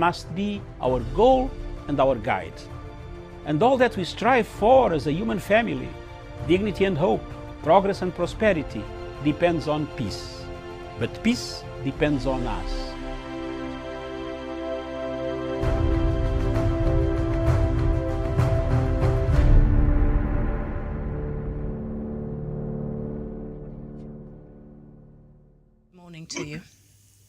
must be our goal and our guide. And all that we strive for as a human family, dignity and hope, progress and prosperity, depends on peace. But peace depends on us. Morning to you.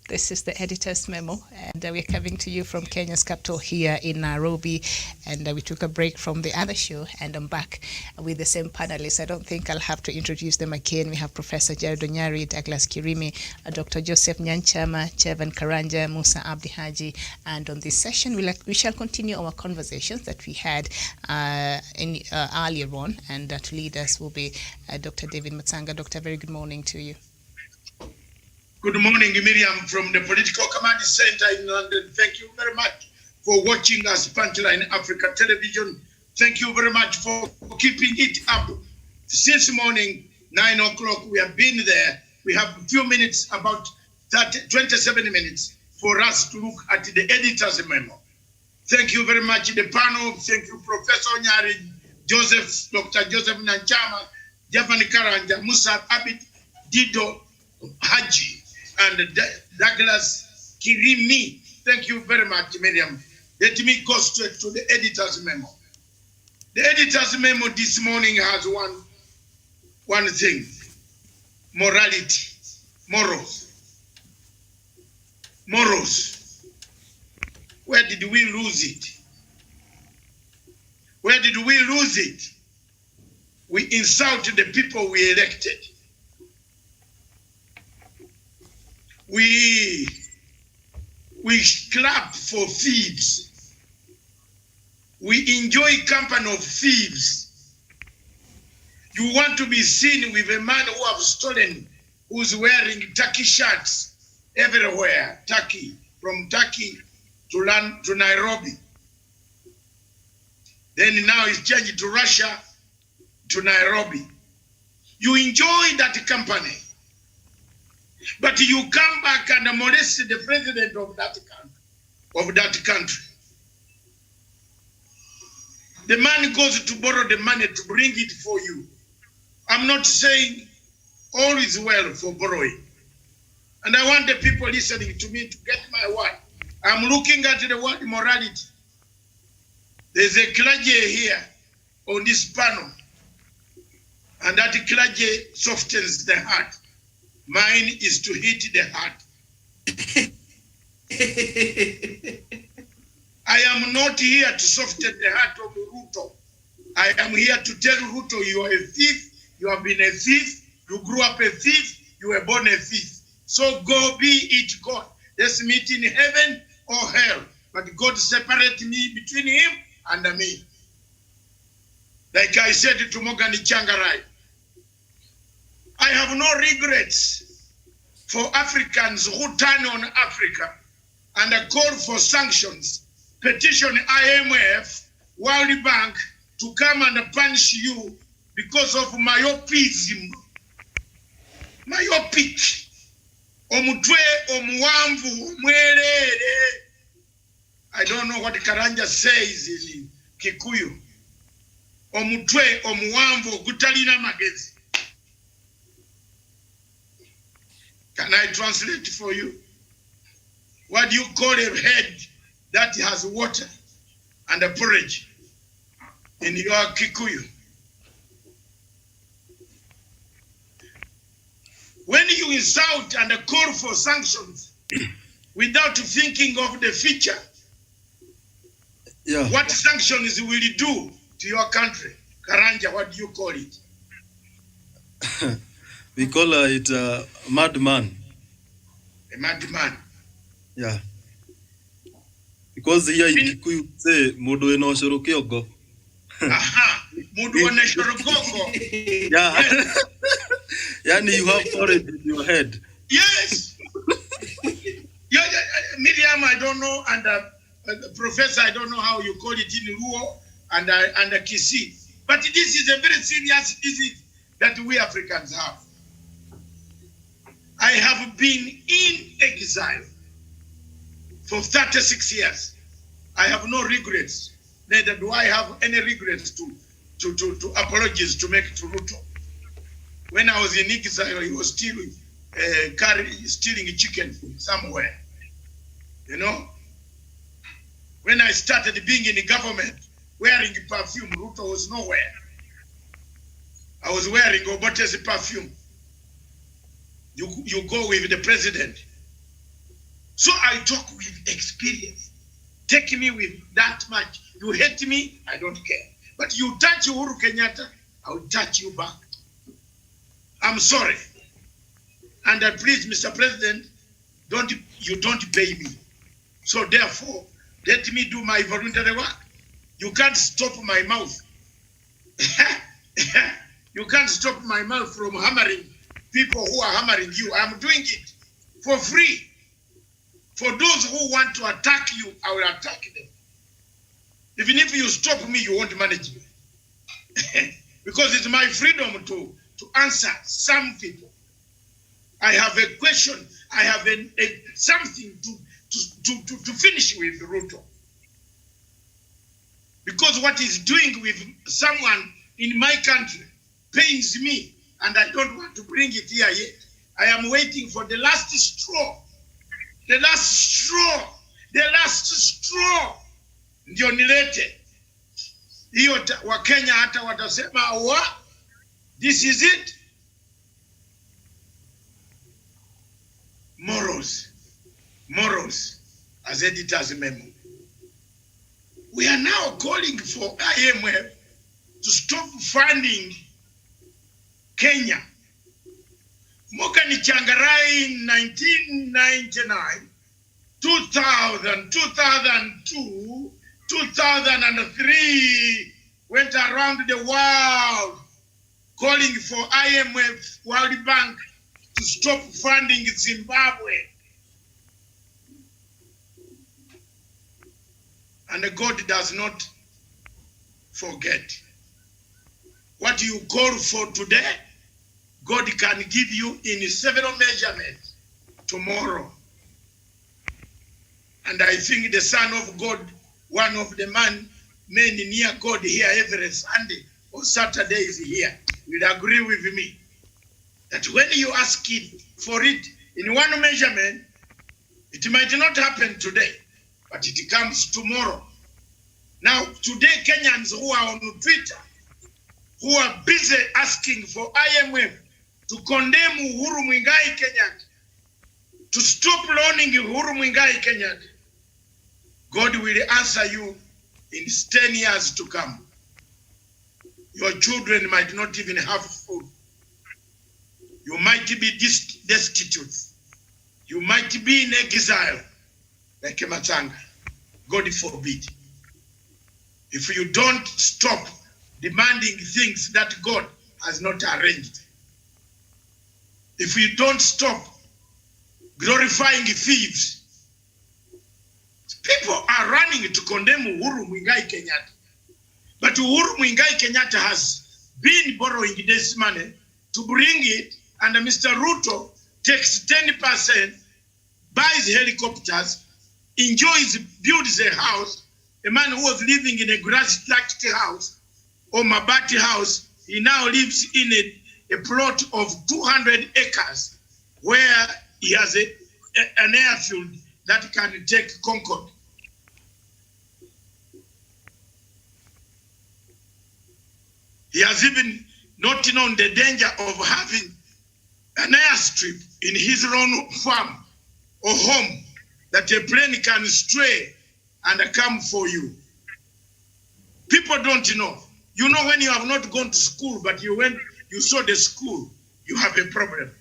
This is the editor's memo, and we're coming to you from Kenya's capital here in Nairobi. And we took a break from the other show, and I'm back with the same panelists. I don't think I'll have to introduce them again. We have Professor Jared Onyari, Douglas Kirimi, Dr. Joseph Nyanchama, Chevan Karanja, Musa Abdi Haji. And on this session, we shall continue our conversations that we had earlier on. And to lead us will be Dr. David Matsanga. Doctor, very good morning to you. Good morning, Miriam, from the Political Command Center in London. Thank you very much for watching us, Punchline Africa Television. Thank you very much for keeping it up. Since morning, 9 o'clock, we have been there. We have a few minutes, about 27 minutes, for us to look at the editor's memo. Thank you very much, the panel. Thank you, Professor Onyari, Dr. Joseph Nyanchama, Javan Karanja, Musa Abid, Dido Haji, and Douglas Kirimi. Thank you very much, Miriam. Let me go straight to the editor's memo. The editor's memo this morning has one thing: morality, morals. Morals. Where did we lose it? Where did we lose it? We insulted the people we elected. We clap for thieves. We enjoy company of thieves. You want to be seen with a man who have stolen, who's wearing Turkey shirts everywhere. Turkey, from Turkey to Nairobi. Then now he's changed to Russia, to Nairobi. You enjoy that company. But you come back and molest the president of that country. The man goes to borrow the money to bring it for you. I'm not saying all is well for borrowing. And I want the people listening to me to get my word. I'm looking at the word morality. There's a clergy here on this panel. And that clergy softens the heart. Mine is to hit the heart. I am not here to soften the heart of Ruto. I am here to tell Ruto, you are a thief, you have been a thief, you grew up a thief, you were born a thief. So go be it God. Let's meet in heaven or hell. But God separate me between him and me. Like I said to Morgan Changarai, I have no regrets for Africans who turn on Africa and call for sanctions, petition IMF, World Bank to come and punish you because of myopism. Myopic. Omutwe, omuwamvu, mwelele. I don't know what Karanja says in Kikuyu. Omutwe, omuwamvu, gutalina magezi. Can I translate for you? What do you call a head that has water and a porridge in your Kikuyu? When you insult and call for sanctions without thinking of the future, what sanctions will it do to your country? Karanja, what do you call it? We call it a madman. A madman. Yeah. Because here in Kikuyu say mudu eno shorokyogo. Aha, mudu eno shorokyogo. Yeah. Yani you have porridge in your head. Yes. Yeah, Miriam, I don't know, and Professor, I don't know how you call it in Luo and Kisi. But this is a very serious disease that we Africans have. I have been in exile for 36 years. I have no regrets. Neither do I have any regrets to apologies to make to Ruto. When I was in exile, he was stealing chicken somewhere. You know? When I started being in the government, wearing perfume, Ruto was nowhere. I was wearing Obote's perfume. You go with the president. So I talk with experience. Take me with that much. You hate me, I don't care. But you touch Uhuru Kenyatta, I will touch you back. I'm sorry. And please, Mr. President, you don't pay me. So therefore, let me do my voluntary work. You can't stop my mouth. You can't stop my mouth from hammering people who are hammering you. I'm doing it for free. For those who want to attack you, I will attack them. Even if you stop me, you won't manage me. Because it's my freedom to answer some people. I have a question. I have something to finish with Ruto. Because what he's doing with someone in my country pains me, and I don't want to bring it here yet. I am waiting for the last straw. The last straw. The last straw. Ndio nilete. Hiyo Wakenya hata watasema wa, this is it. Morals as editors memo. We are now calling for IMF to stop funding Kenya. Mwaka ni Changarai 1999, 2000, 2002, 2003, went around the world calling for IMF, World Bank to stop funding Zimbabwe. And God does not forget. What you call for today, God can give you in several measurements tomorrow. And I think the Son of God, one of the men near God here every Sunday or Saturday is here, will agree with me that when you ask it for it in one measurement, it might not happen today, but it comes tomorrow. Now, today, Kenyans who are on Twitter, who are busy asking for IMF to condemn Uhuru Muigai Kenyatta, to stop loaning Uhuru Muigai Kenyatta, God will answer you in 10 years to come. Your children might not even have food. You might be destitute. You might be in exile, like Matanga. God forbid. If you don't stop demanding things that God has not arranged, if you don't stop glorifying thieves, people are running to condemn Uhuru Muigai Kenyatta. But Uhuru Muigai Kenyatta has been borrowing this money to bring it, and Mr. Ruto takes 10%, buys helicopters, enjoys, builds a house. A man who was living in a grass-thatched house or Mabati house, he now lives in a plot of 200 acres where he has an airfield that can take Concord. He has even not known the danger of having an airstrip in his own farm or home that a plane can stray and come for you. People don't know. You know, when you have not gone to school, but you saw the school, you have a problem.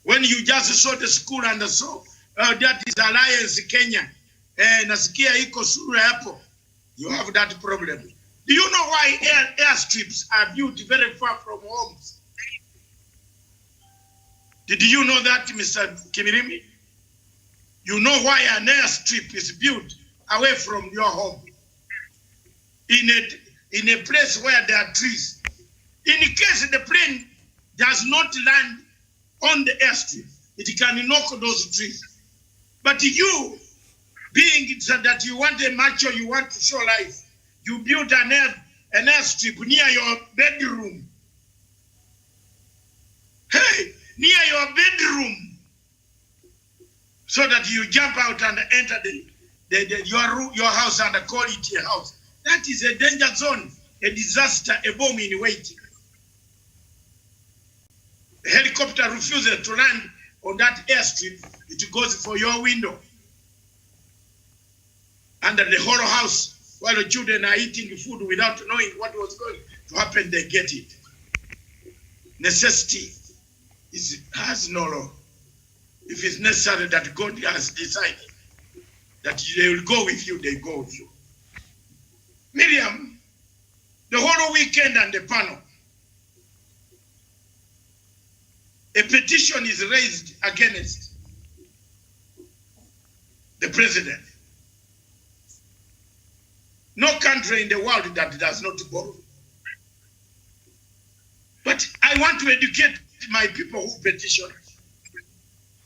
When you just saw the school and saw, that is Alliance Kenya, nasikia iko sura hapo, you have that problem. Do you know why airstrips are built very far from homes? Did you know that, Mr. Kimirimi? You know why an airstrip is built away from your home, in a place where there are trees. In case the plane does not land on the airstrip, it can knock those trees. But you, being that you want a macho, you want to show life, you build an airstrip near your bedroom. Hey, near your bedroom, so that you jump out and enter your house and call it a house. That is a danger zone, a disaster, a bomb in waiting. The helicopter refuses to land on that airstrip. It goes for your window. Under the whole house, while the children are eating food without knowing what was going to happen, they get it. Necessity has no law. If it's necessary that God has decided that they will go with you, they go with you. Miriam, the whole weekend and the panel, a petition is raised against the president. No country in the world that does not borrow. But I want to educate my people who petition.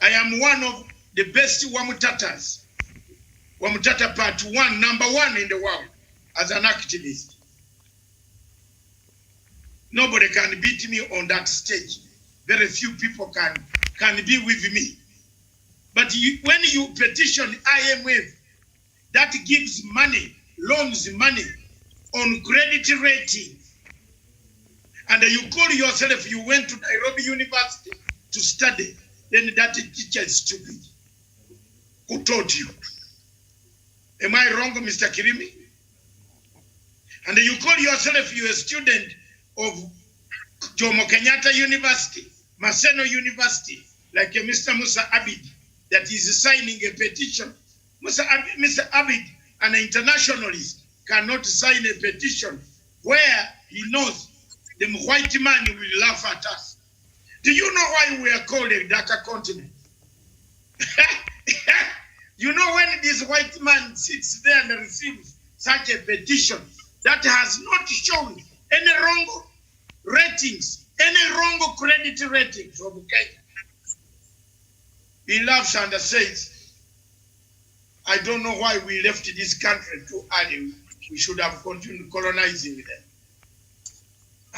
I am one of the best Wamutatas. Wamutata Part 1, number 1 in the world as an activist. Nobody can beat me on that stage. Very few people can be with me. But when you petition IMF, that gives money, loans money on credit rating. And you call yourself, you went to Nairobi University to study, then that teacher is stupid. Who taught you? Am I wrong, Mr. Kirimi? And you call yourself you a student of Jomo Kenyatta University, Maseno University, like a Mr. Musa Abid, that is signing a petition. Mr. Abid, an internationalist, cannot sign a petition where he knows the white man will laugh at us. Do you know why we are called a darker continent? You know, when this white man sits there and receives such a petition that has not shown any wrong ratings, any wrong credit ratings of Kenya, he laughs and says, I don't know why we left this country too early. We should have continued colonizing them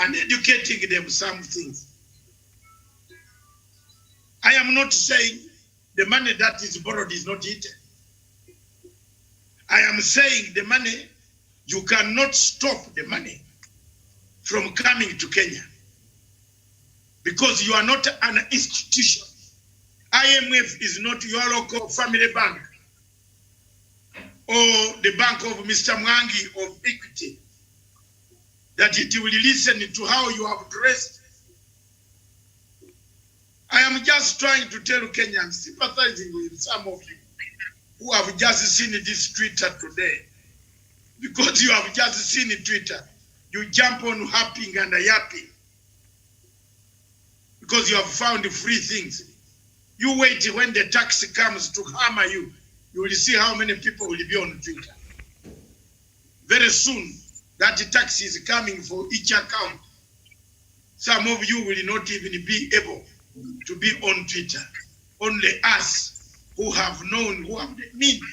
and educating them some things. I am not saying the money that is borrowed is not eaten. I am saying the money, you cannot stop the money from coming to Kenya because you are not an institution. IMF is not your local family bank or the bank of Mr. Mwangi of Equity, that it will listen to how you have dressed. I am just trying to tell Kenyans, sympathizing with some of you who have just seen this Twitter today. Because you have just seen Twitter, you jump on happing and yapping. Because you have found free things. You wait when the tax comes to hammer you, you will see how many people will be on Twitter. Very soon, that tax is coming for each account. Some of you will not even be able to be on Twitter. Only us who have known, who have the means,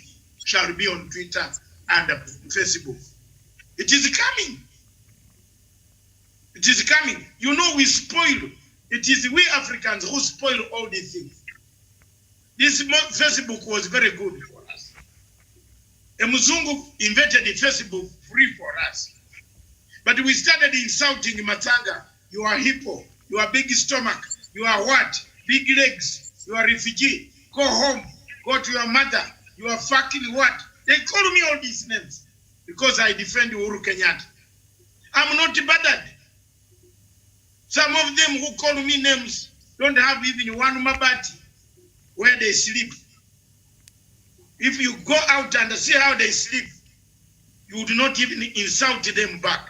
shall be on Twitter and Facebook. It is coming. It is coming. You know, we spoil. It is we Africans who spoil all these things. This Facebook was very good for us. A Muzungu invented the Facebook free for us. But we started insulting Matanga. You are hippo. You are big stomach. You are what? Big legs. You are refugee. Go home. Go to your mother. You are fucking what? They call me all these names because I defend Uhuru Kenyatta. I'm not bothered. Some of them who call me names don't have even one mabati where they sleep. If you go out and see how they sleep, you would not even insult them back.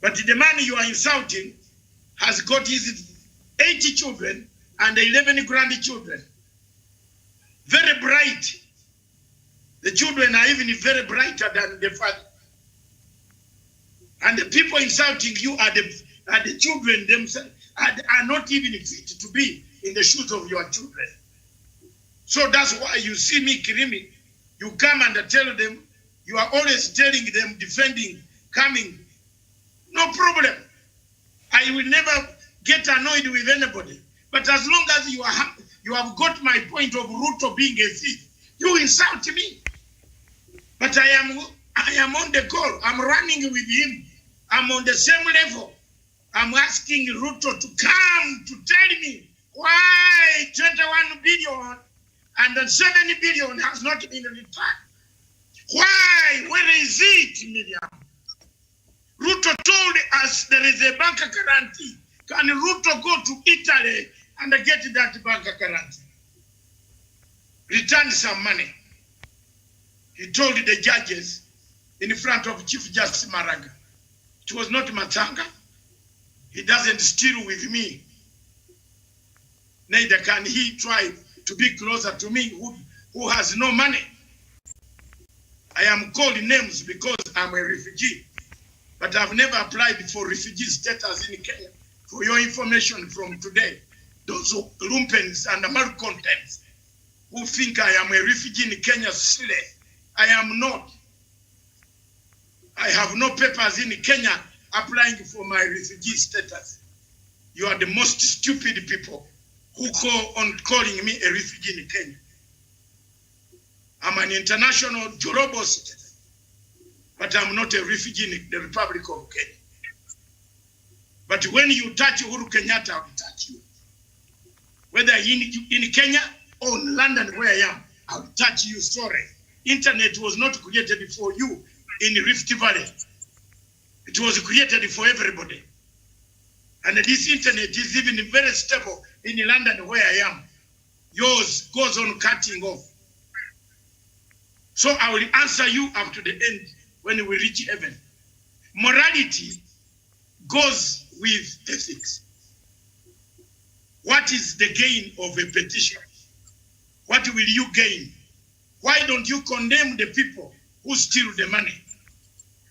But the man you are insulting has got his 80 children and 11 grandchildren. Very bright. The children are even very brighter than the father. And the people insulting you are the children themselves, are not even fit to be in the shoes of your children. So that's why you see me, Kirimi, you come and tell them, you are always telling them, defending, coming. No problem. I will never get annoyed with anybody. But as long as you have got my point of Ruto being a thief, you insult me. But I am on the goal. I'm running with him. I'm on the same level. I'm asking Ruto to come to tell me why 21 billion and then 7 billion has not been returned. Why? Where is it, Miriam? Ruto told us there is a bank guarantee. Can Ruto go to Italy and get that bank guarantee? Return some money. He told the judges in front of Chief Justice Maraga. It was not Matanga. He doesn't steal with me. Neither can he try to be closer to me who has no money. I am called names because I'm a refugee. But I've never applied for refugee status in Kenya. For your information from today, those lumpens and malcontents who think I am a refugee in Kenya, silly. I am not. I have no papers in Kenya applying for my refugee status. You are the most stupid people who call on calling me a refugee in Kenya. I'm an international durable citizen, but I'm not a refugee in the Republic of Kenya. But when you touch Uhuru Kenyatta, I will touch you. Whether in Kenya or in London where I am, I will touch you, sorry. Internet was not created for you in Rift Valley. It was created for everybody. And this internet is even very stable in London where I am. Yours goes on cutting off. So I will answer you up to the end when we reach heaven. Morality goes with ethics. What is the gain of a petition? What will you gain? Why don't you condemn the people who steal the money?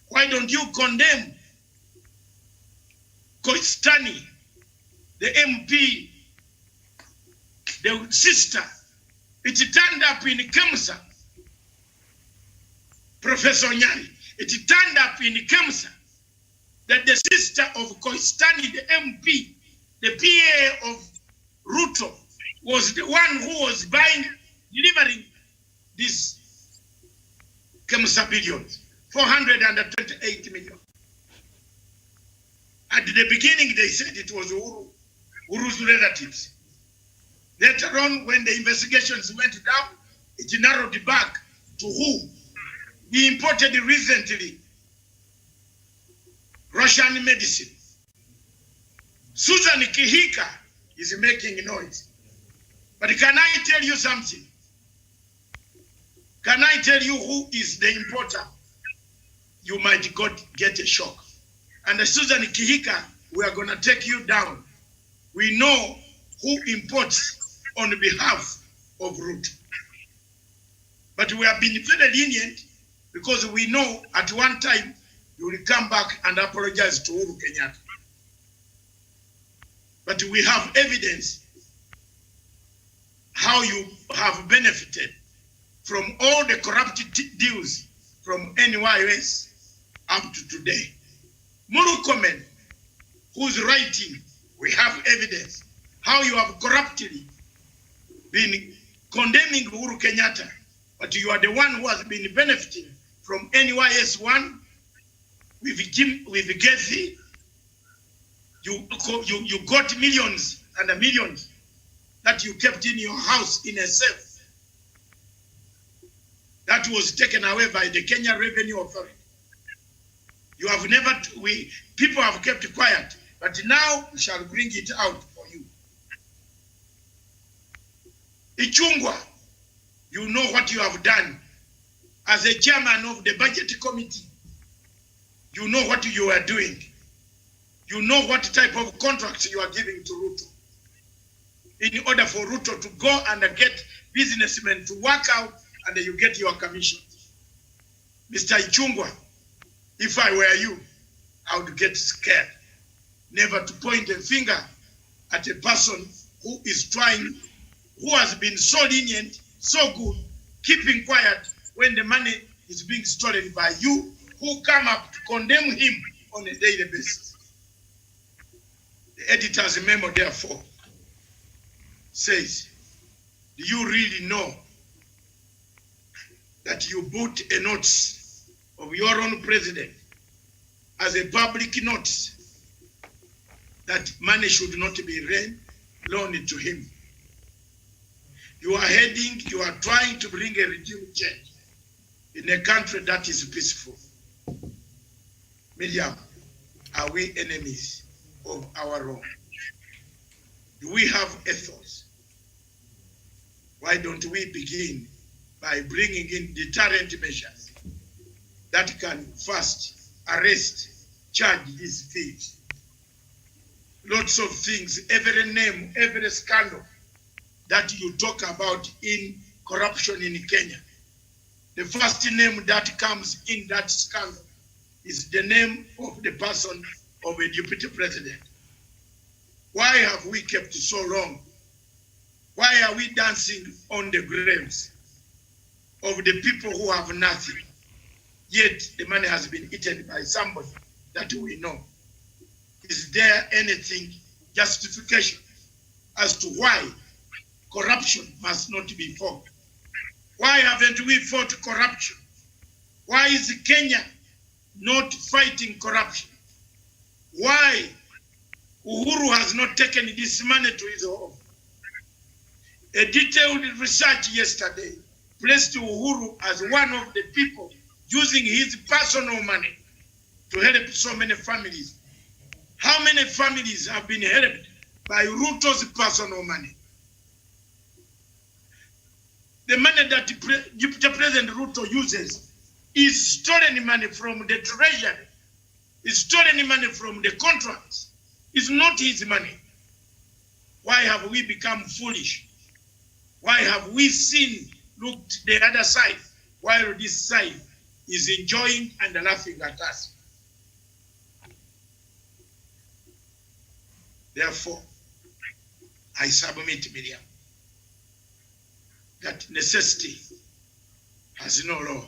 Why don't you condemn Koistani, the MP, the sister? It turned up in Kemsa. Professor Nyari, it turned up in Kemsa that the sister of Koistani, the MP, the PA of Ruto, was the one who was delivering these Kemsa billions, 428 million. At the beginning, they said it was Uru's relatives. Later on, when the investigations went down, it narrowed back to who? We imported recently Russian medicine. Susan Kihika is making noise. But can I tell you something? Can I tell you who is the importer? You might get a shock. And Susan Kihika, we are going to take you down. We know who imports on behalf of Ruto. But we have been very lenient because we know at one time you will come back and apologize to Uhuru Kenyatta. But we have evidence how you have benefited from all the corrupt deals from NYS up to today. Murukomen, who's writing, we have evidence how you have corruptly been condemning Uhuru Kenyatta, but you are the one who has been benefiting from NYS 1 with Gezi. You got millions and millions that you kept in your house in a safe. That was taken away by the Kenya Revenue Authority. You have never, people have kept quiet, but now we shall bring it out for you. Ichungwa, you know what you have done. As a chairman of the budget committee, you know what you are doing. You know what type of contracts you are giving to Ruto. In order for Ruto to go and get businessmen to work out and you get your commission. Mr. Ichungwa, if I were you, I would get scared. Never to point a finger at a person who is trying, who has been so lenient so good, keeping quiet when the money is being stolen by you who come up to condemn him on a daily basis. The editor's memo, therefore, says, do you really know that you put a notice of your own president as a public notice that money should not be loaned to him? You are trying to bring a regime change in a country that is peaceful. Miriam, are we enemies of our own? Do we have ethos? Why don't we begin by bringing in deterrent measures that can first arrest, charge these thieves? Lots of things, every name, every scandal that you talk about in corruption in Kenya, the first name that comes in that scandal is the name of the person of a deputy president. Why have we kept so long? Why are we dancing on the graves of the people who have nothing? Yet the money has been eaten by somebody that we know. Is there anything justification as to why corruption must not be fought? Why haven't we fought corruption? Why is Kenya not fighting corruption? Why Uhuru has not taken this money to his home? A detailed research yesterday placed Uhuru as one of the people using his personal money to help so many families. How many families have been helped by Ruto's personal money? The money that Deputy President Ruto uses is stolen money from the treasury, is stolen money from the contracts. It's not his money. Why have we become foolish? Why have we looked the other side while this side is enjoying and laughing at us? Therefore, I submit, Miriam, that necessity has no law.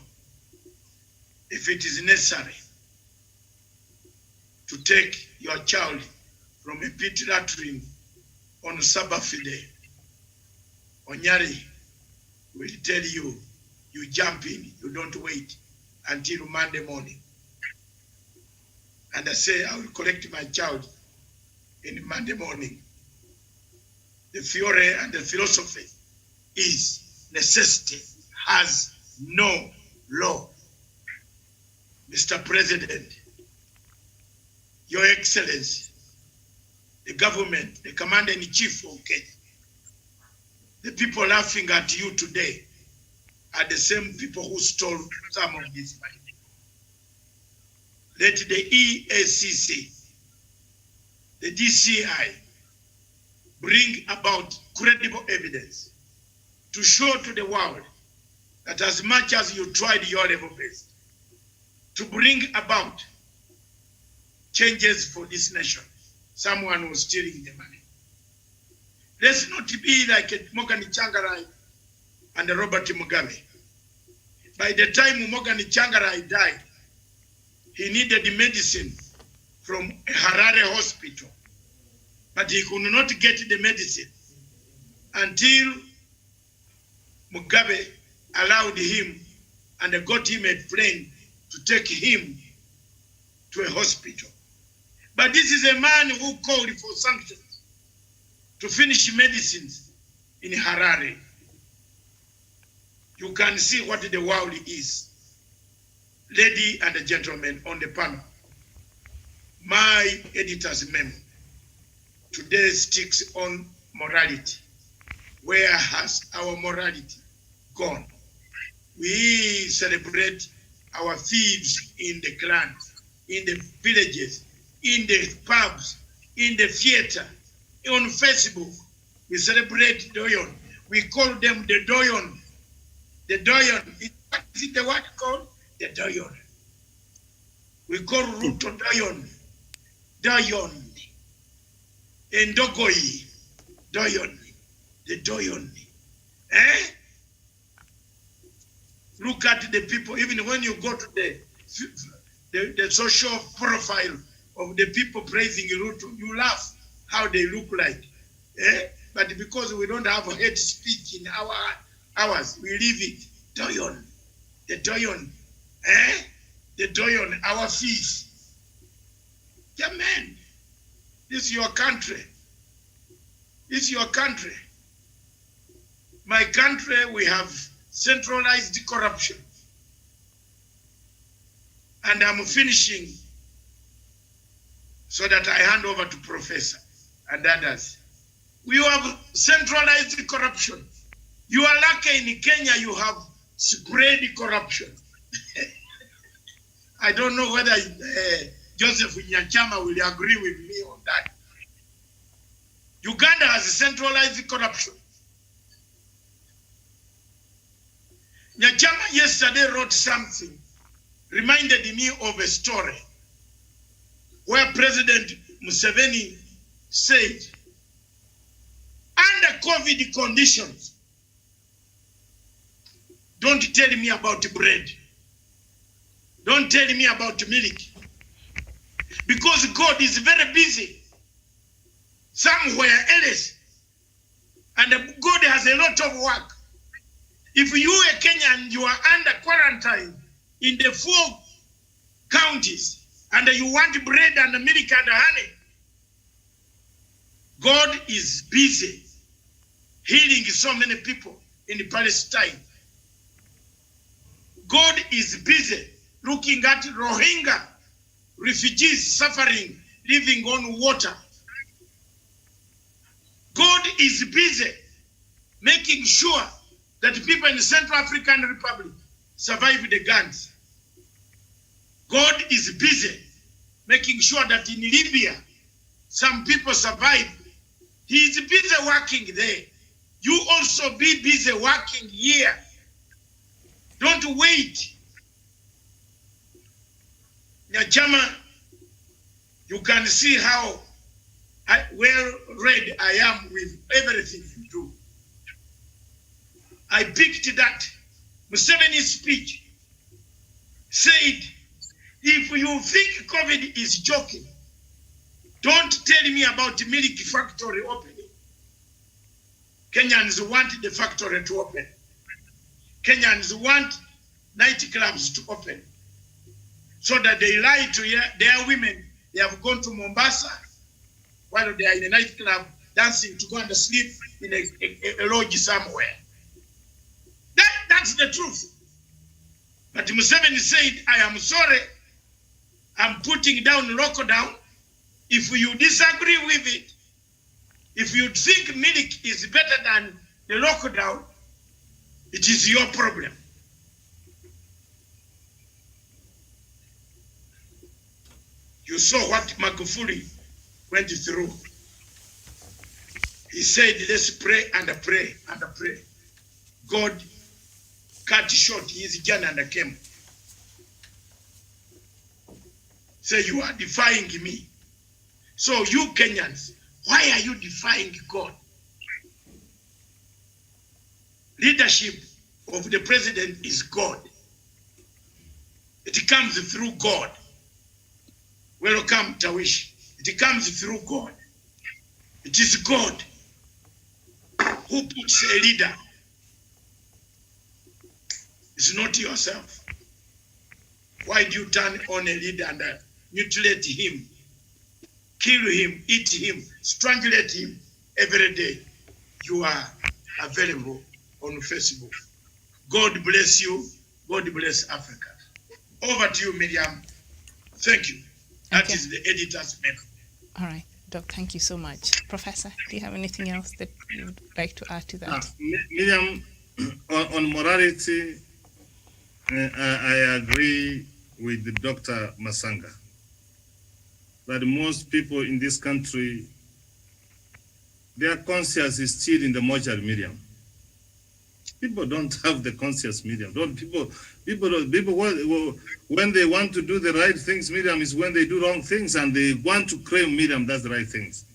If it is necessary to take your child from a pit latrine on Sabbath day, Onyari will tell you, you jump in, you don't wait until Monday morning. And I say, I will collect my child in Monday morning. The theory and the philosophy is necessity has no law. Mr. President, Your Excellency, the government, the Commander-in-Chief of Kenya, the people laughing at you today are the same people who stole some of this money. Let the EACC, the DCI, bring about credible evidence to show to the world that as much as you tried your level best to bring about changes for this nation, someone was stealing the money. Let's not be like Morgan Changarai and Robert Mugabe. By the time Morgan Changarai died, he needed medicine from Harare hospital, but he could not get the medicine until Mugabe allowed him and got him a plane to take him to a hospital. But this is a man who called for sanctions to finish medicines in Harare. You can see what the world is. Lady and gentlemen on the panel, my editor's memo today sticks on morality. Where has our morality gone? We celebrate our thieves in the clans, in the villages, in the pubs, in the theater, on Facebook. We celebrate Doyon. We call them the Doyon. The Doyon. What is it the word called? The Doyon. We call Ruto Doyon. Doyon. Ndogoi. Doyon. The Doyon. Look at the people, even when you go to the social profile of the people praising Ruto, you laugh how they look like. Eh? But because we don't have hate speech in ours, we leave it. Doyon, the Doyon, the Doyon, our fees. Yeah, man, this is your country. This is your country. My country, we have centralized corruption. And I'm finishing so that I hand over to Professor and others. We have centralized corruption. You are lucky in Kenya, you have spread corruption. I don't know whether Joseph Nyachama will agree with me on that. Uganda has centralized corruption. Nyachama yesterday wrote something, reminded me of a story where President Museveni said, under COVID conditions, don't tell me about bread. Don't tell me about milk. Because God is very busy somewhere else. And God has a lot of work. If you are Kenyan, you are under quarantine in the 4 counties, and you want bread and milk and honey, God is busy healing so many people in Palestine. God is busy looking at Rohingya refugees suffering, living on water. God is busy making sure that people in the Central African Republic survive the guns. God is busy making sure that in Libya, some people survive. He is busy working there. You also be busy working here. Don't wait. Nyachama, you can see how well read I am with everything you do. I picked that Museveni's speech, said, if you think COVID is joking, don't tell me about the milk factory opening. Kenyans want the factory to open. Kenyans want nightclubs to open. So that they lie to their women. They have gone to Mombasa while they are in a nightclub dancing to go and sleep in a lodge somewhere. That's the truth. But Museveni said, I am sorry. I'm putting down lockdown. If you disagree with it, if you think milk is better than the lockdown, it is your problem. You saw what Magufuli went through. He said, let's pray and pray and pray. God cut short his journey and came. Say, you are defying me. So you Kenyans, why are you defying God? Leadership of the president is God. It comes through God. Welcome, Tawish. It comes through God. It is God who puts a leader. It's not yourself. Why do you turn on a leader and mutilate him, kill him, eat him, strangulate him every day? You are available on Facebook. God bless you. God bless Africa. Over to you, Miriam. Thank you. That is the editor's memo. All right, Doc, thank you so much. Professor, do you have anything else that you would like to add to that? Miriam, on morality, I agree with Dr. Masanga that most people in this country, their conscience is still in the mortuary, Miriam. People don't have the conscience, Miriam. People, when they want to do the right things, Miriam, is when they do wrong things, and they want to claim, Miriam, that's the right things.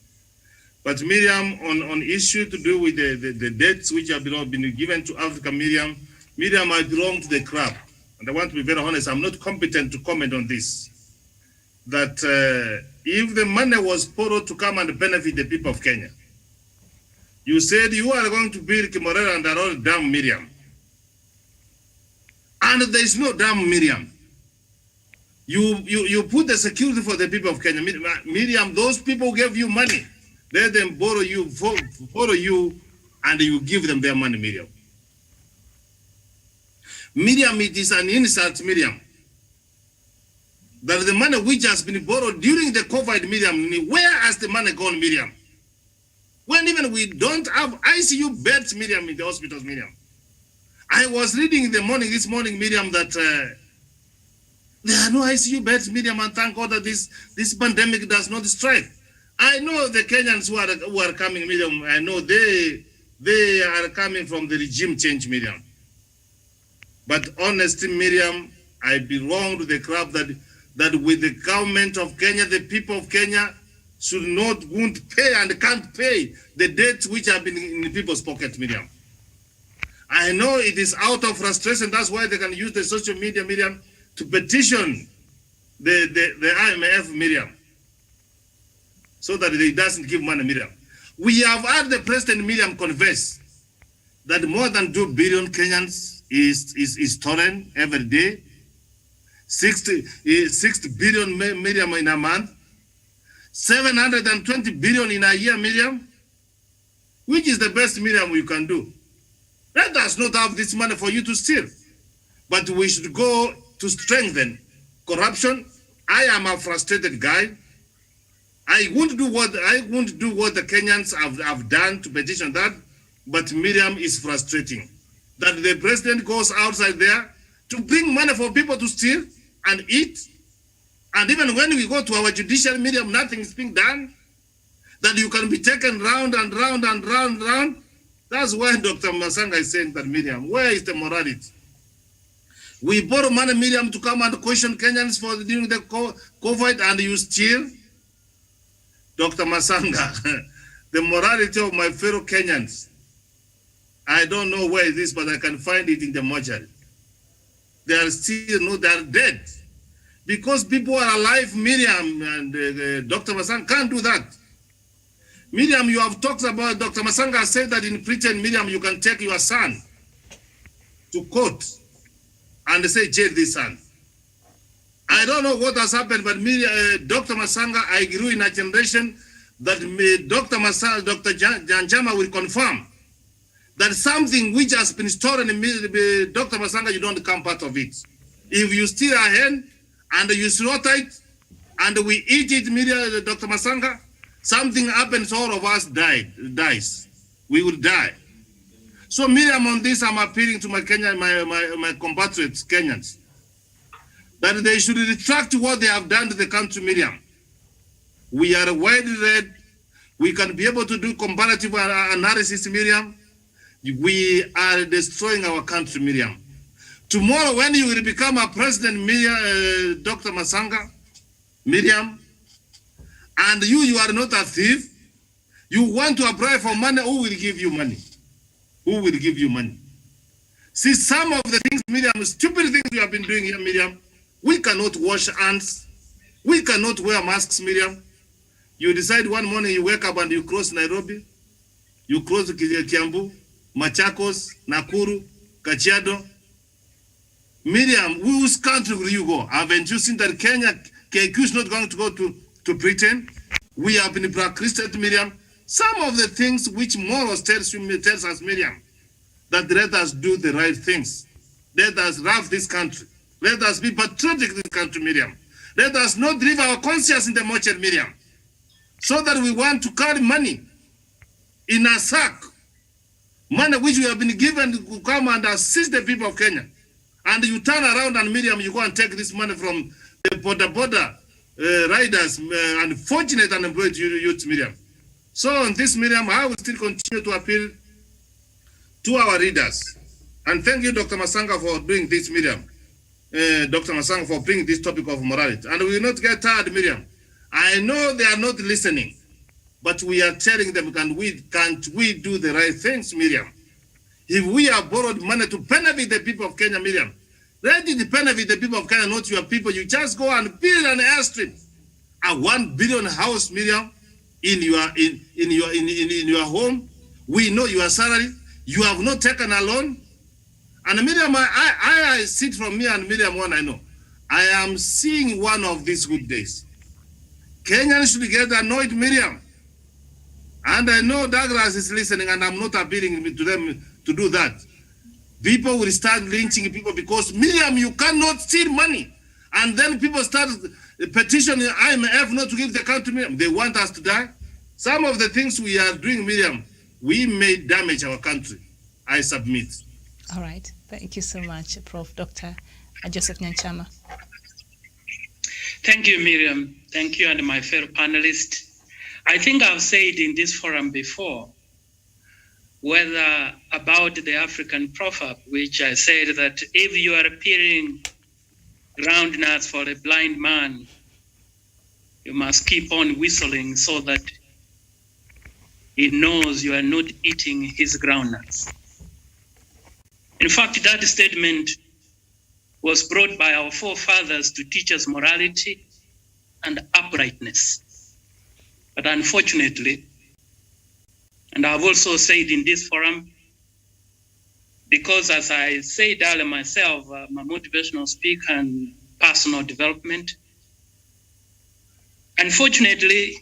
But Miriam, on issue to do with the debts which have been given to Africa, Miriam, Miriam, I belong to the club, and I want to be very honest, I'm not competent to comment on this. That if the money was borrowed to come and benefit the people of Kenya, you said you are going to build Kimorera and Arol Dam, Miriam. And there is no dam, Miriam. You put the security for the people of Kenya. Miriam, those people gave you money. Let them borrow you, and you give them their money, Miriam. Miriam, it is an insult, Miriam, that the money which has been borrowed during the COVID, Miriam, where has the money gone, Miriam? When even we don't have ICU beds, Miriam, in the hospitals, Miriam. I was reading this morning, Miriam, that there are no ICU beds, Miriam, and thank God that this pandemic does not strike. I know the Kenyans who are coming, Miriam, I know they are coming from the regime change, Miriam. But honestly, Miriam, I belong to the club that with the government of Kenya, the people of Kenya won't pay and can't pay the debts which have been in the people's pocket, Miriam. I know it is out of frustration. That's why they can use the social media, Miriam, to petition the IMF, Miriam, so that it doesn't give money, Miriam. We have had the President, Miriam, confess that more than 2 billion Kenyans is stolen every day. 60 billion, Miriam, in a month. 720 billion in a year, Miriam. Which is the best, Miriam, you can do? Let us not have this money for you to steal. But we should go to strengthen corruption. I am a frustrated guy. I won't do what the Kenyans have done to petition that, but Miriam is frustrating. That the president goes outside there to bring money for people to steal and eat. And even when we go to our judicial, Miriam, nothing is being done. That you can be taken round and round and round and round. That's why Dr. Masanga is saying that, Miriam, where is the morality? We borrow money, Miriam, to come and question Kenyans for during the COVID, and you steal. Dr. Masanga, the morality of my fellow Kenyans, I don't know where it is, but I can find it in the mortuary. They are still, they are dead. Because people are alive, Miriam, and Dr. Masanga can't do that. Miriam, you have talked about, Dr. Masanga said that in Britain, Miriam, you can take your son to court and say, jail this son. I don't know what has happened, but Dr. Masanga, I grew in a generation that Dr. Masanga, Dr. Janjama will confirm that something which has been stolen in Dr. Masanga, you don't become part of it. If you steal a hen and you slaughter it and we eat it, Miriam, Dr. Masanga, something happens, all of us dies. We will die. So Miriam, on this, I'm appealing to my compatriots, Kenyans, that they should retract what they have done to the country, Miriam. We are widely read. We can be able to do comparative analysis, Miriam. We are destroying our country, Miriam. Tomorrow, when you will become a president, Miriam, Dr. Masanga, Miriam, and you are not a thief, you want to apply for money, who will give you money? Who will give you money? See, some of the things, Miriam, stupid things we have been doing here, Miriam, we cannot wash hands. We cannot wear masks, Miriam. You decide one morning you wake up and you cross Nairobi, you cross Kiambu, Machakos, Nakuru, Kajiado. Miriam, whose country will you go? Haven't you seen that Kenya, KQ is not going to go to Britain? We have been blacklisted, Miriam. Some of the things which morals tells us, Miriam, that let us do the right things. Let us love this country. Let us be patriotic in this country, Miriam. Let us not leave our conscience in the mortuary, Miriam. So that we want to carry money in a sack. Money which we have been given to come and assist the people of Kenya. And you turn around and, Miriam, you go and take this money from the border riders, unfortunate unemployed youth, Miriam. So on this, Miriam, I will still continue to appeal to our readers. And thank you, Dr. Masanga, for doing this, Miriam. Dr. Masanga, for bringing this topic of morality. And we will not get tired, Miriam. I know they are not listening, but we are telling them, can't we do the right things, Miriam? If we have borrowed money to benefit the people of Kenya, Miriam, let it benefit the people of Kenya, not your people. You just go and build an airstrip, a 1 billion house, Miriam, in your home. We know your salary. You have not taken a loan. And Miriam, I sit from me and Miriam, one I know. I am seeing one of these good days. Kenyans should get annoyed, Miriam. And I know Douglas is listening, and I'm not appealing to them to do that. People will start lynching people because, Miriam, you cannot steal money. And then people start petitioning IMF not to give the country, Miriam. They want us to die. Some of the things we are doing, Miriam, we may damage our country. I submit. All right. Thank you so much, Prof. Dr. Joseph Nyanchama. Thank you, Miriam. Thank you, and my fellow panelists. I think I've said in this forum before, whether about the African proverb, which I said that if you are peeling groundnuts for a blind man, you must keep on whistling so that he knows you are not eating his groundnuts. In fact, that statement was brought by our forefathers to teach us morality and uprightness. But unfortunately, and I've also said in this forum, because as I said earlier myself, I'm a motivational speaker and personal development. Unfortunately,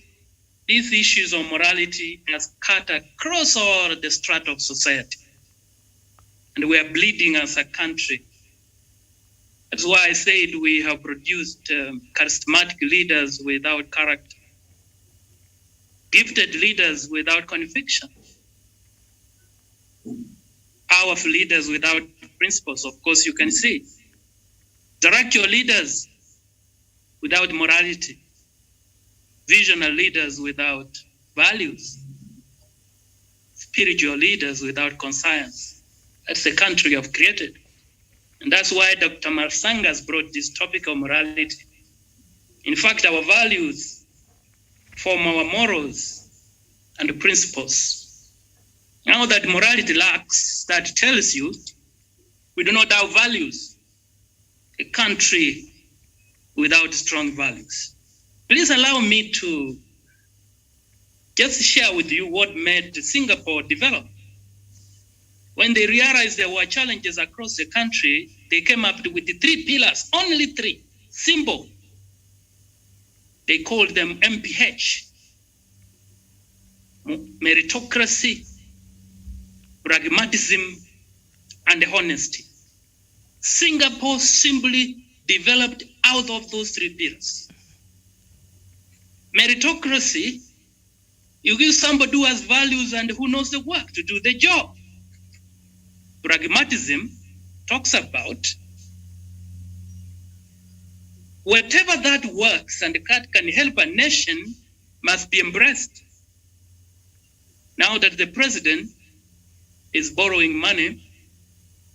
these issues of morality has cut across all the strata of society. And we are bleeding as a country. That's why I said we have produced charismatic leaders without character, gifted leaders without conviction, powerful leaders without principles. Of course, you can see. Director leaders without morality, visionary leaders without values, spiritual leaders without conscience. That's the country we have created. And that's why Dr. Masanga has brought this topic of morality. In fact, our values form our morals and principles. Now that morality lacks, that tells you we do not have values. A country without strong values. Please allow me to just share with you what made Singapore develop. When they realized there were challenges across the country, they came up with the 3 pillars, only 3, simple. They called them MPH, meritocracy, pragmatism, and honesty. Singapore simply developed out of those 3 pillars. Meritocracy, you give somebody who has values and who knows the work to do the job. Pragmatism talks about whatever that works and that can help a nation must be embraced. Now that the president is borrowing money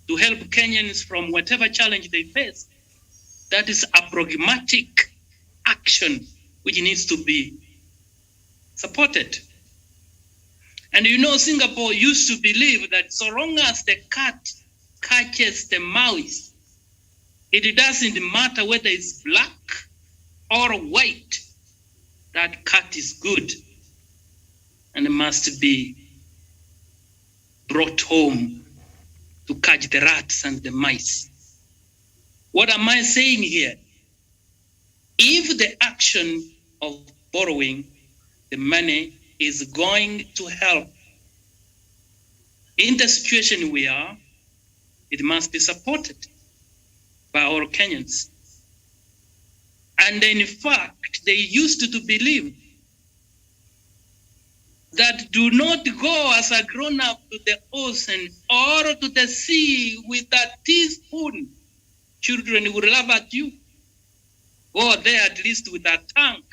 to help Kenyans from whatever challenge they face, that is a pragmatic action which needs to be supported. And you know, Singapore used to believe that so long as the cat catches the mouse, it doesn't matter whether it's black or white, that cat is good and must be brought home to catch the rats and the mice. What am I saying here? If the action of borrowing the money is going to help in the situation we are, it must be supported by all Kenyans. And in fact, they used to believe that do not go as a grown-up to the ocean or to the sea with a teaspoon. Children will laugh at you. Go there at least with a tank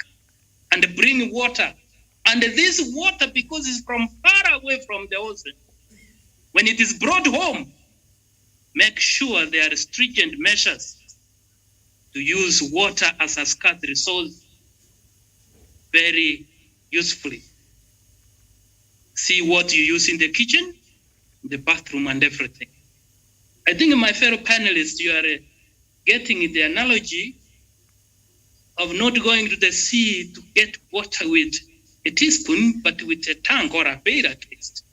and bring water. And this water, because it's from far away from the ocean, when it is brought home, make sure there are stringent measures to use water as a scarce resource very usefully. See what you use in the kitchen, the bathroom and everything. I think, my fellow panelists, you are getting the analogy of not going to the sea to get water with a teaspoon, but with a tank or a pail at least.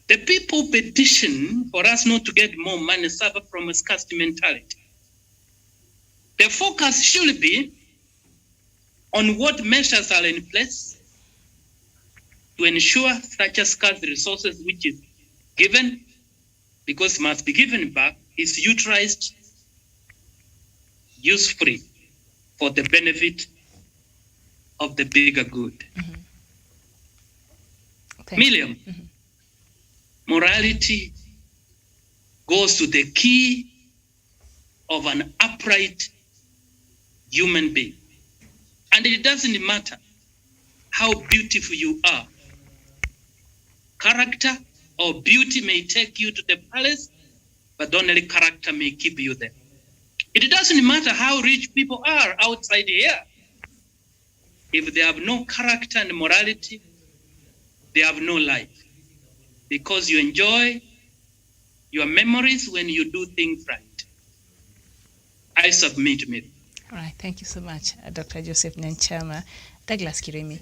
The people petition for us not to get more money suffer from a scarcity mentality. The focus should be on what measures are in place to ensure such a scarce resources which is given, because it must be given back, is utilized usefully for the benefit of the bigger good. Miriam, morality goes to the key of an upright human being. And it doesn't matter how beautiful you are. Character or beauty may take you to the palace, but only character may keep you there. It doesn't matter how rich people are outside here. If they have no character and morality, they have no life. Because you enjoy your memories when you do things right. I submit, Miriam. All right, thank you so much, Dr. Joseph Nyanchama. Douglas Kiremi.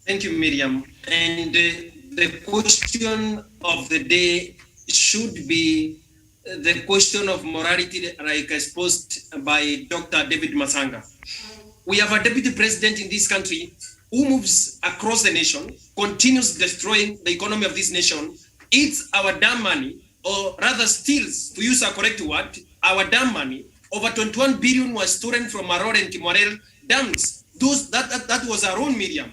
Thank you, Miriam. And the question of the day should be the question of morality, like exposed by Dr. David Masanga. We have a deputy president in this country who moves across the nation, continues destroying the economy of this nation, eats our damn money, or rather steals, to use a correct word, our damn money. Over 21 billion was stolen from Maror and Kimorel dams. That was our own, Miriam.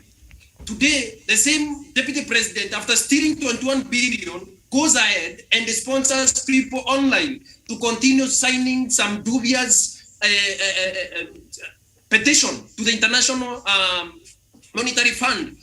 Today, the same deputy president, after stealing 21 billion, goes ahead and sponsors people online to continue signing some dubious petition to the International Monetary Fund.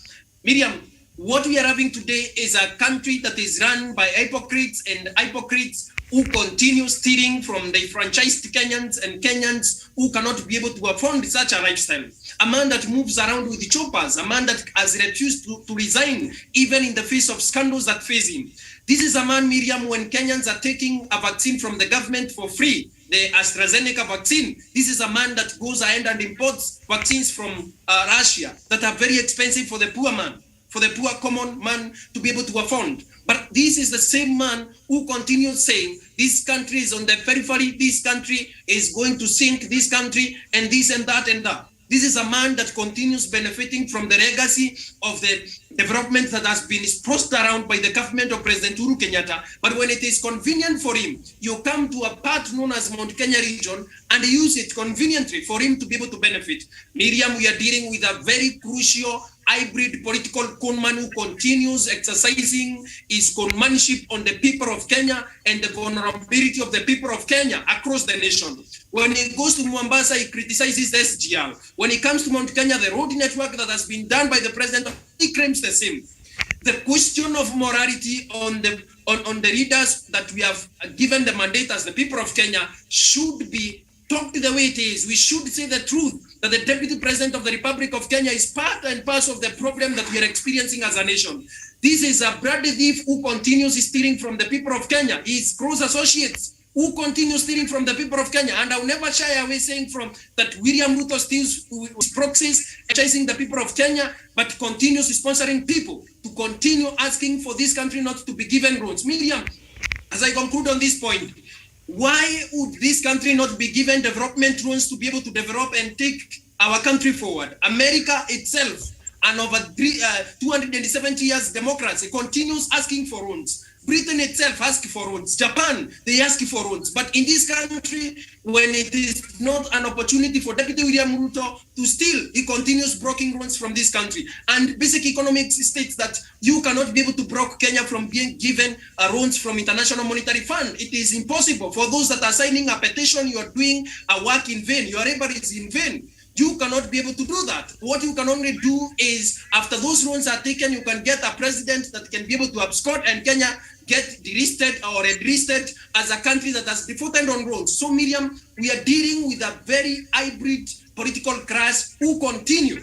Miriam, what we are having today is a country that is run by hypocrites who continue stealing from the franchised Kenyans and Kenyans who cannot be able to afford such a lifestyle. A man that moves around with choppers, a man that has refused to resign even in the face of scandals that face him. This is a man, Miriam, when Kenyans are taking a vaccine from the government for free, the AstraZeneca vaccine, this is a man that goes ahead and imports vaccines from Russia that are very expensive for the poor man, for the poor common man to be able to afford. But this is the same man who continues saying, this country is on the periphery, this country is going to sink, this country, and this and that and that. This is a man that continues benefiting from the legacy of the development that has been spread around by the government of President Uhuru Kenyatta. But when it is convenient for him, you come to a part known as Mount Kenya region and use it conveniently for him to be able to benefit. Miriam, we are dealing with a very crucial hybrid political conman who continues exercising his conmanship on the people of Kenya and the vulnerability of the people of Kenya across the nation. When he goes to Mombasa, he criticizes the SGR. When he comes to Mount Kenya, the road network that has been done by the president, he claims the same. The question of morality on the leaders that we have given the mandate as the people of Kenya should be talked the way it is. We should say the truth, that the deputy president of the Republic of Kenya is part and parcel of the problem that we are experiencing as a nation. This is a bloody thief who continues stealing from the people of Kenya. His close associates who continue stealing from the people of Kenya. And I'll never shy away saying that William Ruto steals with proxies, chasing the people of Kenya, but continues sponsoring people to continue asking for this country not to be given roads. Miriam, as I conclude on this point, why would this country not be given development loans to be able to develop and take our country forward? America itself, and over 270 years democracy, continues asking for loans. Britain itself asks for loans. Japan, they ask for loans. But in this country, when it is not an opportunity for Deputy William Ruto to steal, he continues broking loans from this country. And basic economics states that you cannot be able to block Kenya from being given loans from International Monetary Fund. It is impossible. For those that are signing a petition, you are doing a work in vain. Your labor is in vain. You cannot be able to do that. What you can only do is, after those loans are taken, you can get a president that can be able to abscond and Kenya get delisted or delisted as a country that has defaulted on loans. So, Miriam, we are dealing with a very hybrid political class who continue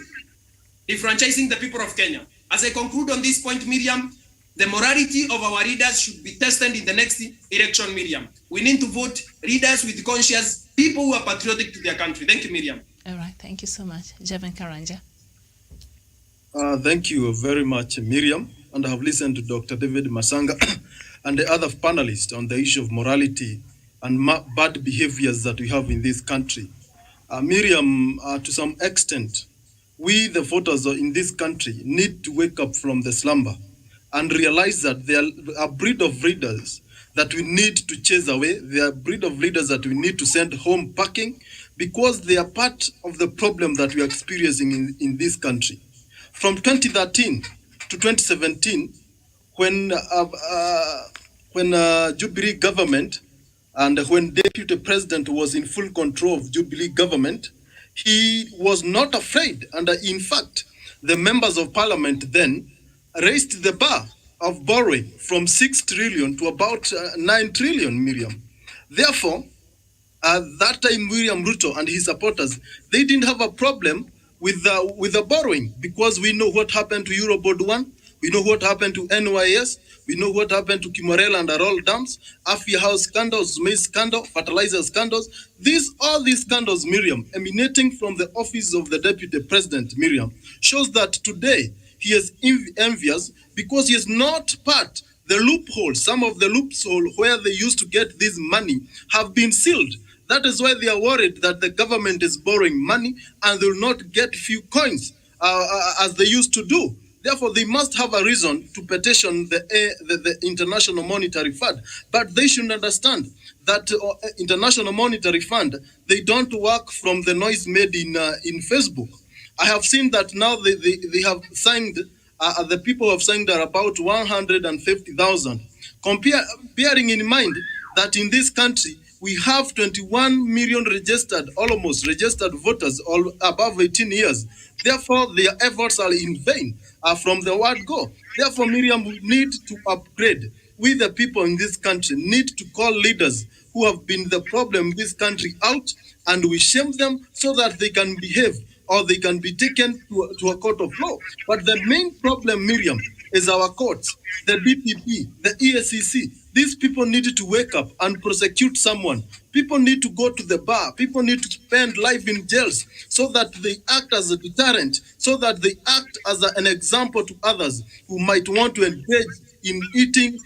defranchising the people of Kenya. As I conclude on this point, Miriam, The morality of our leaders should be tested in the next election, Miriam. We need to vote leaders with conscious, people who are patriotic to their country. Thank you, Miriam. All right, thank you so much. Javan Karanja. Thank you very much, Miriam. And I have listened to Dr. David Masanga and the other panelists on the issue of morality and bad behaviors that we have in this country. Miriam, to some extent, we, the voters in this country, need to wake up from the slumber and realize that there are a breed of leaders that we need to chase away. There are a breed of leaders that we need to send home packing because they are part of the problem that we are experiencing in this country. From 2013 to 2017, when Jubilee government and when Deputy President was in full control of Jubilee government, he was not afraid. And in fact, the members of parliament then raised the bar of borrowing from 6 trillion to about 9 trillion, Miriam. Therefore, at that time, William Ruto and his supporters, they didn't have a problem with the borrowing because we know what happened to Eurobond 1, we know what happened to NYS, we know what happened to Kimorel and Arol dams, Afia House scandals, maize scandal, fertilizer scandals. All these scandals, Miriam, emanating from the office of the Deputy President, Miriam, shows that today he is envious because he is not part. The loophole, some of the loopholes where they used to get this money have been sealed. That is why they are worried that the government is borrowing money and they will not get few coins as they used to do. Therefore, they must have a reason to petition the International Monetary Fund. But they should understand that International Monetary Fund, they don't work from the noise made in Facebook. I have seen that now they have signed, the people have signed are about 150,000. Bearing in mind that in this country, we have 21 million almost registered voters, all above 18 years. Therefore, their efforts are in vain from the word go. Therefore, Miriam, we need to upgrade. We, the people in this country, need to call leaders who have been the problem in this country out, and we shame them so that they can behave or they can be taken to a court of law. But the main problem, Miriam, is our courts, the DPP, the EACC. These people need to wake up and prosecute someone. People need to go to the bar. People need to spend life in jails so that they act as a deterrent, so that they act as an example to others who might want to engage in eating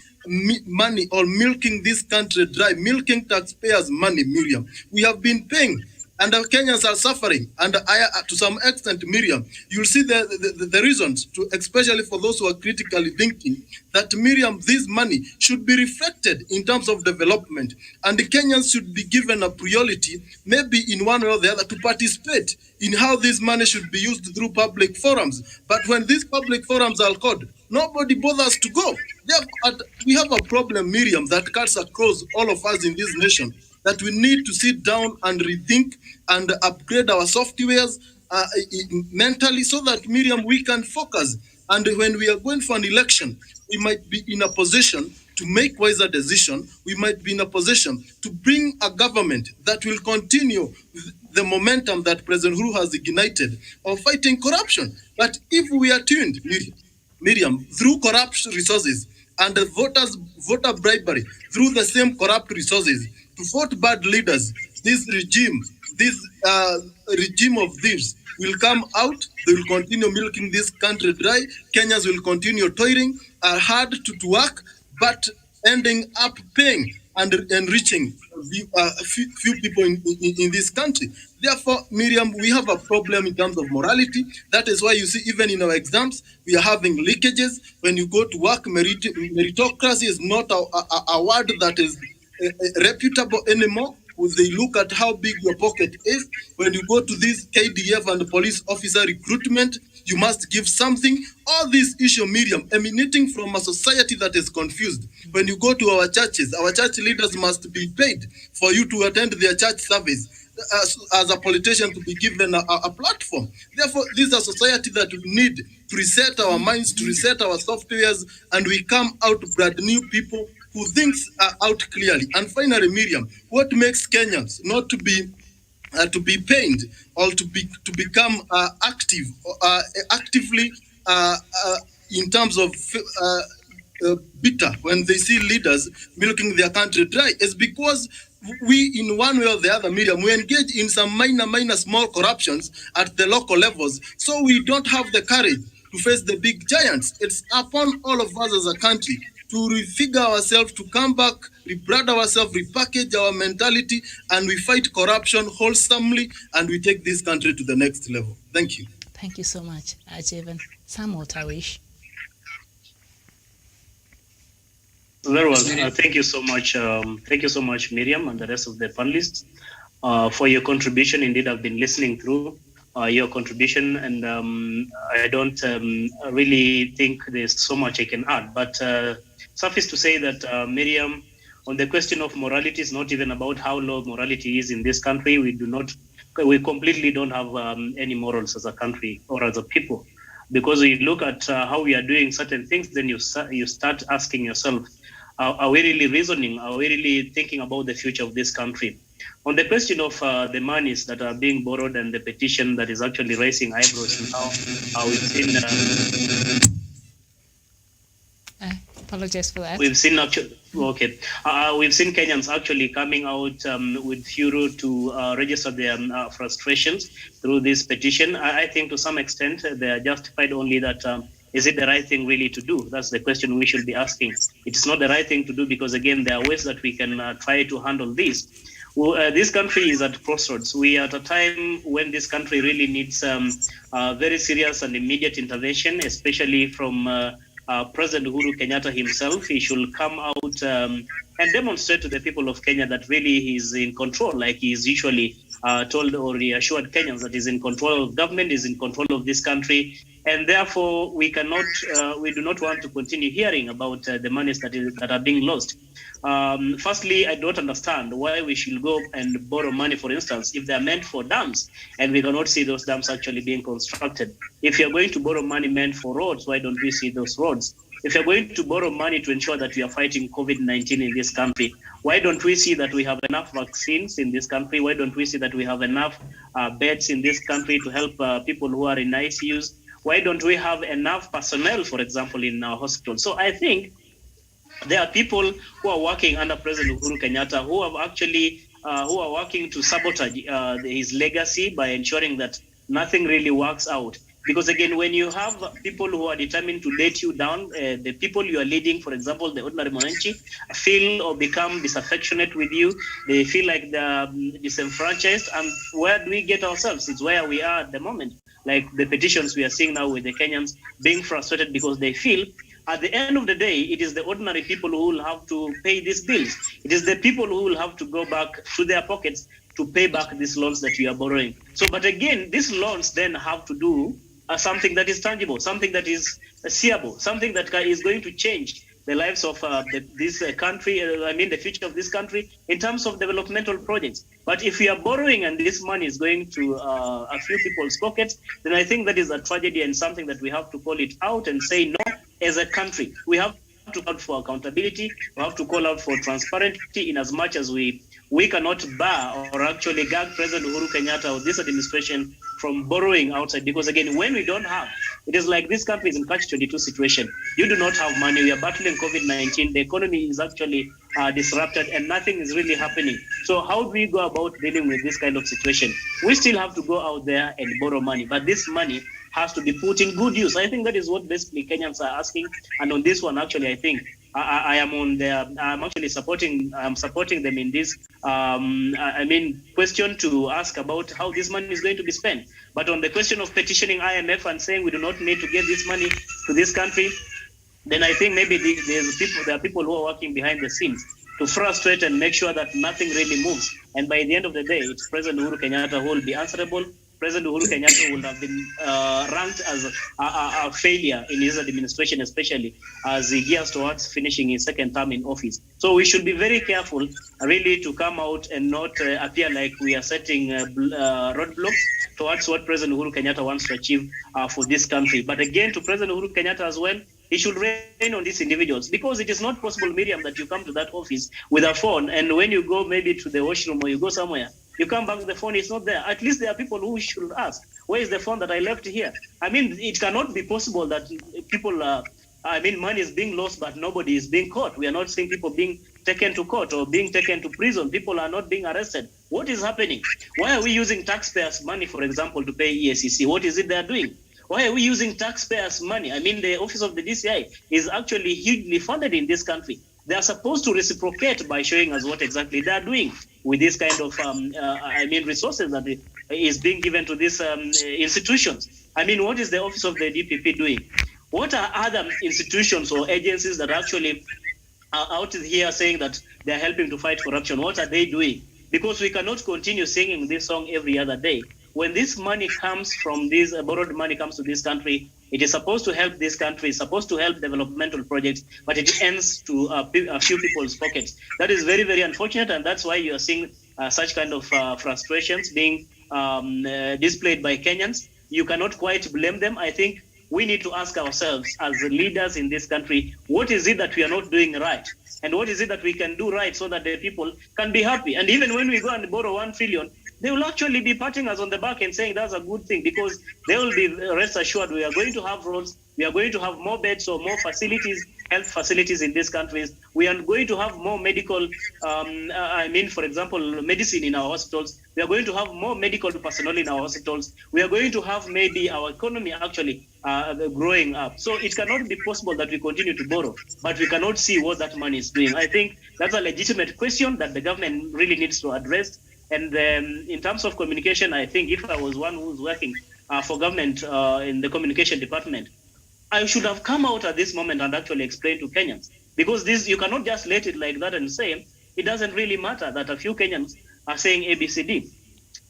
money or milking this country dry, milking taxpayers' money, Miriam. We have been paying, and our Kenyans are suffering. And to some extent, Miriam, you'll see the reasons, especially for those who are critically thinking, that, Miriam, this money should be reflected in terms of development. And the Kenyans should be given a priority, maybe in one way or the other, to participate in how this money should be used through public forums. But when these public forums are called, nobody bothers to go. Therefore, we have a problem, Miriam, that cuts across all of us in this nation, that we need to sit down and rethink and upgrade our softwares mentally so that, Miriam, we can focus. And when we are going for an election, we might be in a position to make wiser decisions. We might be in a position to bring a government that will continue the momentum that President Uhuru has ignited of fighting corruption. But if we are tuned, Miriam, through corrupt resources and the voter bribery through the same corrupt resources to vote bad leaders, this regime of thieves will come out. They will continue milking this country dry. Kenyans will continue toiling hard to work, but ending up paying and enriching few people in this country. Therefore, Miriam, we have a problem in terms of morality. That is why you see, even in our exams, we are having leakages. When you go to work, meritocracy is not a word that is reputable anymore. They look at how big your pocket is. When you go to this KDF and police officer recruitment, you must give something. All these issues, Miriam, emanating from a society that is confused. When you go to our churches, our church leaders must be paid for you to attend their church service. As a politician, to be given a platform. Therefore, this is a society that we need to reset our minds, to reset our softwares, and we come out brand new people who thinks out clearly. And finally, Miriam, what makes Kenyans not to be pained or to become actively in terms of bitter when they see leaders milking their country dry is because we, in one way or the other, Miriam, we engage in some minor, small corruptions at the local levels. So we don't have the courage to face the big giants. It's upon all of us as a country to refigure ourselves, to come back, rebrand ourselves, repackage our mentality, and we fight corruption wholesomely, and we take this country to the next level. Thank you. Thank you so much, Ajevan. Samuel Tawish. Very well. Thank you so much. Thank you so much, Miriam, and the rest of the panelists for your contribution. Indeed, I've been listening through your contribution, and I don't really think there's so much I can add. But suffice to say that Miriam, on the question of morality, is not even about how low morality is in this country. We completely don't have any morals as a country or as a people, because we look at how we are doing certain things, then you start asking yourself, are we really reasoning? Are we really thinking about the future of this country? On the question of the monies that are being borrowed and the petition that is actually raising eyebrows now, we've seen. Apologize for that. We've seen we've seen Kenyans actually coming out with furor to register their frustrations through this petition. I think to some extent they are justified, only that is it the right thing really to do? That's the question we should be asking. It's not the right thing to do because, again, there are ways that we can try to handle this. This country is at crossroads. We are at a time when this country really needs very serious and immediate intervention, especially from President Uhuru Kenyatta himself. He should come out and demonstrate to the people of Kenya that really he's in control, like he's usually told or reassured Kenyans that he's in control of government, is in control of this country. And therefore, we do not want to continue hearing about the monies that are being lost. Firstly, I don't understand why we should go and borrow money, for instance, if they're meant for dams, and we cannot see those dams actually being constructed. If you're going to borrow money meant for roads, why don't we see those roads? If you're going to borrow money to ensure that we are fighting COVID-19 in this country, why don't we see that we have enough vaccines in this country? Why don't we see that we have enough beds in this country to help people who are in ICUs? Why don't we have enough personnel, for example, in our hospitals? So I think there are people who are working under President Uhuru Kenyatta who have actually who are working to sabotage his legacy by ensuring that nothing really works out. Because again, when you have people who are determined to let you down, the people you are leading, for example, the ordinary Mwananchi, feel or become disaffectionate with you. They feel like they're disenfranchised. And where do we get ourselves? It's where we are at the moment. Like the petitions we are seeing now with the Kenyans being frustrated because they feel at the end of the day, it is the ordinary people who will have to pay these bills. It is the people who will have to go back to their pockets to pay back these loans that you are borrowing. So, but again, these loans then have to do something that is tangible, something that is seeable, something that is going to change the lives of this country, the future of this country in terms of developmental projects. But if we are borrowing and this money is going to a few people's pockets, then I think that is a tragedy and something that we have to call it out and say no as a country. We have to call out for accountability. We have to call out for transparency in as much as we cannot bar or actually gag President Uhuru Kenyatta or this administration from borrowing outside. Because again, when we don't have, it is like this country is in catch-22 situation. You do not have money. We are battling COVID-19. The economy is actually disrupted and nothing is really happening. So how do we go about dealing with this kind of situation? We still have to go out there and borrow money, but this money has to be put in good use. I think that is what basically Kenyans are asking. And on this one, actually, I think I am on their. I'm actually supporting them in this. Question to ask about how this money is going to be spent. But on the question of petitioning IMF and saying we do not need to get this money to this country, then I think maybe there are people who are working behind the scenes to frustrate and make sure that nothing really moves. And by the end of the day, it's President Uhuru Kenyatta who will be answerable. President Uhuru Kenyatta would have been ranked as a failure in his administration, especially as he gears towards finishing his second term in office. So we should be very careful, really, to come out and not appear like we are setting roadblocks towards what President Uhuru Kenyatta wants to achieve for this country. But again, to President Uhuru Kenyatta as well, he should rein on these individuals, because it is not possible, Miriam, that you come to that office with a phone, and when you go maybe to the washroom or you go somewhere, you come back, the phone is not there. At least there are people who should ask, where is the phone that I left here? I mean, it cannot be possible that people I mean, money is being lost, but nobody is being caught. We are not seeing people being taken to court or being taken to prison. People are not being arrested. What is happening? Why are we using taxpayers' money, for example, to pay EACC? What is it they are doing? Why are we using taxpayers' money? I mean, the office of the DCI is actually hugely funded in this country. They are supposed to reciprocate by showing us what exactly they are doing with this kind of, resources that is being given to these institutions. I mean, what is the office of the DPP doing? What are other institutions or agencies that actually are out here saying that they're helping to fight corruption? What are they doing? Because we cannot continue singing this song every other day. When this money comes from this borrowed money comes to this country, it is supposed to help this country, it's supposed to help developmental projects, but it ends to a few people's pockets. That is very, very unfortunate, and that's why you are seeing such kind of frustrations being displayed by Kenyans. You cannot quite blame them. I think we need to ask ourselves as leaders in this country, what is it that we are not doing right? And what is it that we can do right so that the people can be happy? And even when we go and borrow 1 trillion, they will actually be patting us on the back and saying that's a good thing, because they will be rest assured we are going to have roads, we are going to have more beds or more facilities, health facilities in these countries. We are going to have more medical, for example, medicine in our hospitals. We are going to have more medical personnel in our hospitals. We are going to have maybe our economy actually growing up. So it cannot be possible that we continue to borrow, but we cannot see what that money is doing. I think that's a legitimate question that the government really needs to address. And in terms of communication, I think if I was one who's working for government in the communication department, I should have come out at this moment and actually explain to Kenyans. Because this, you cannot just let it like that and say, it doesn't really matter that a few Kenyans are saying ABCD.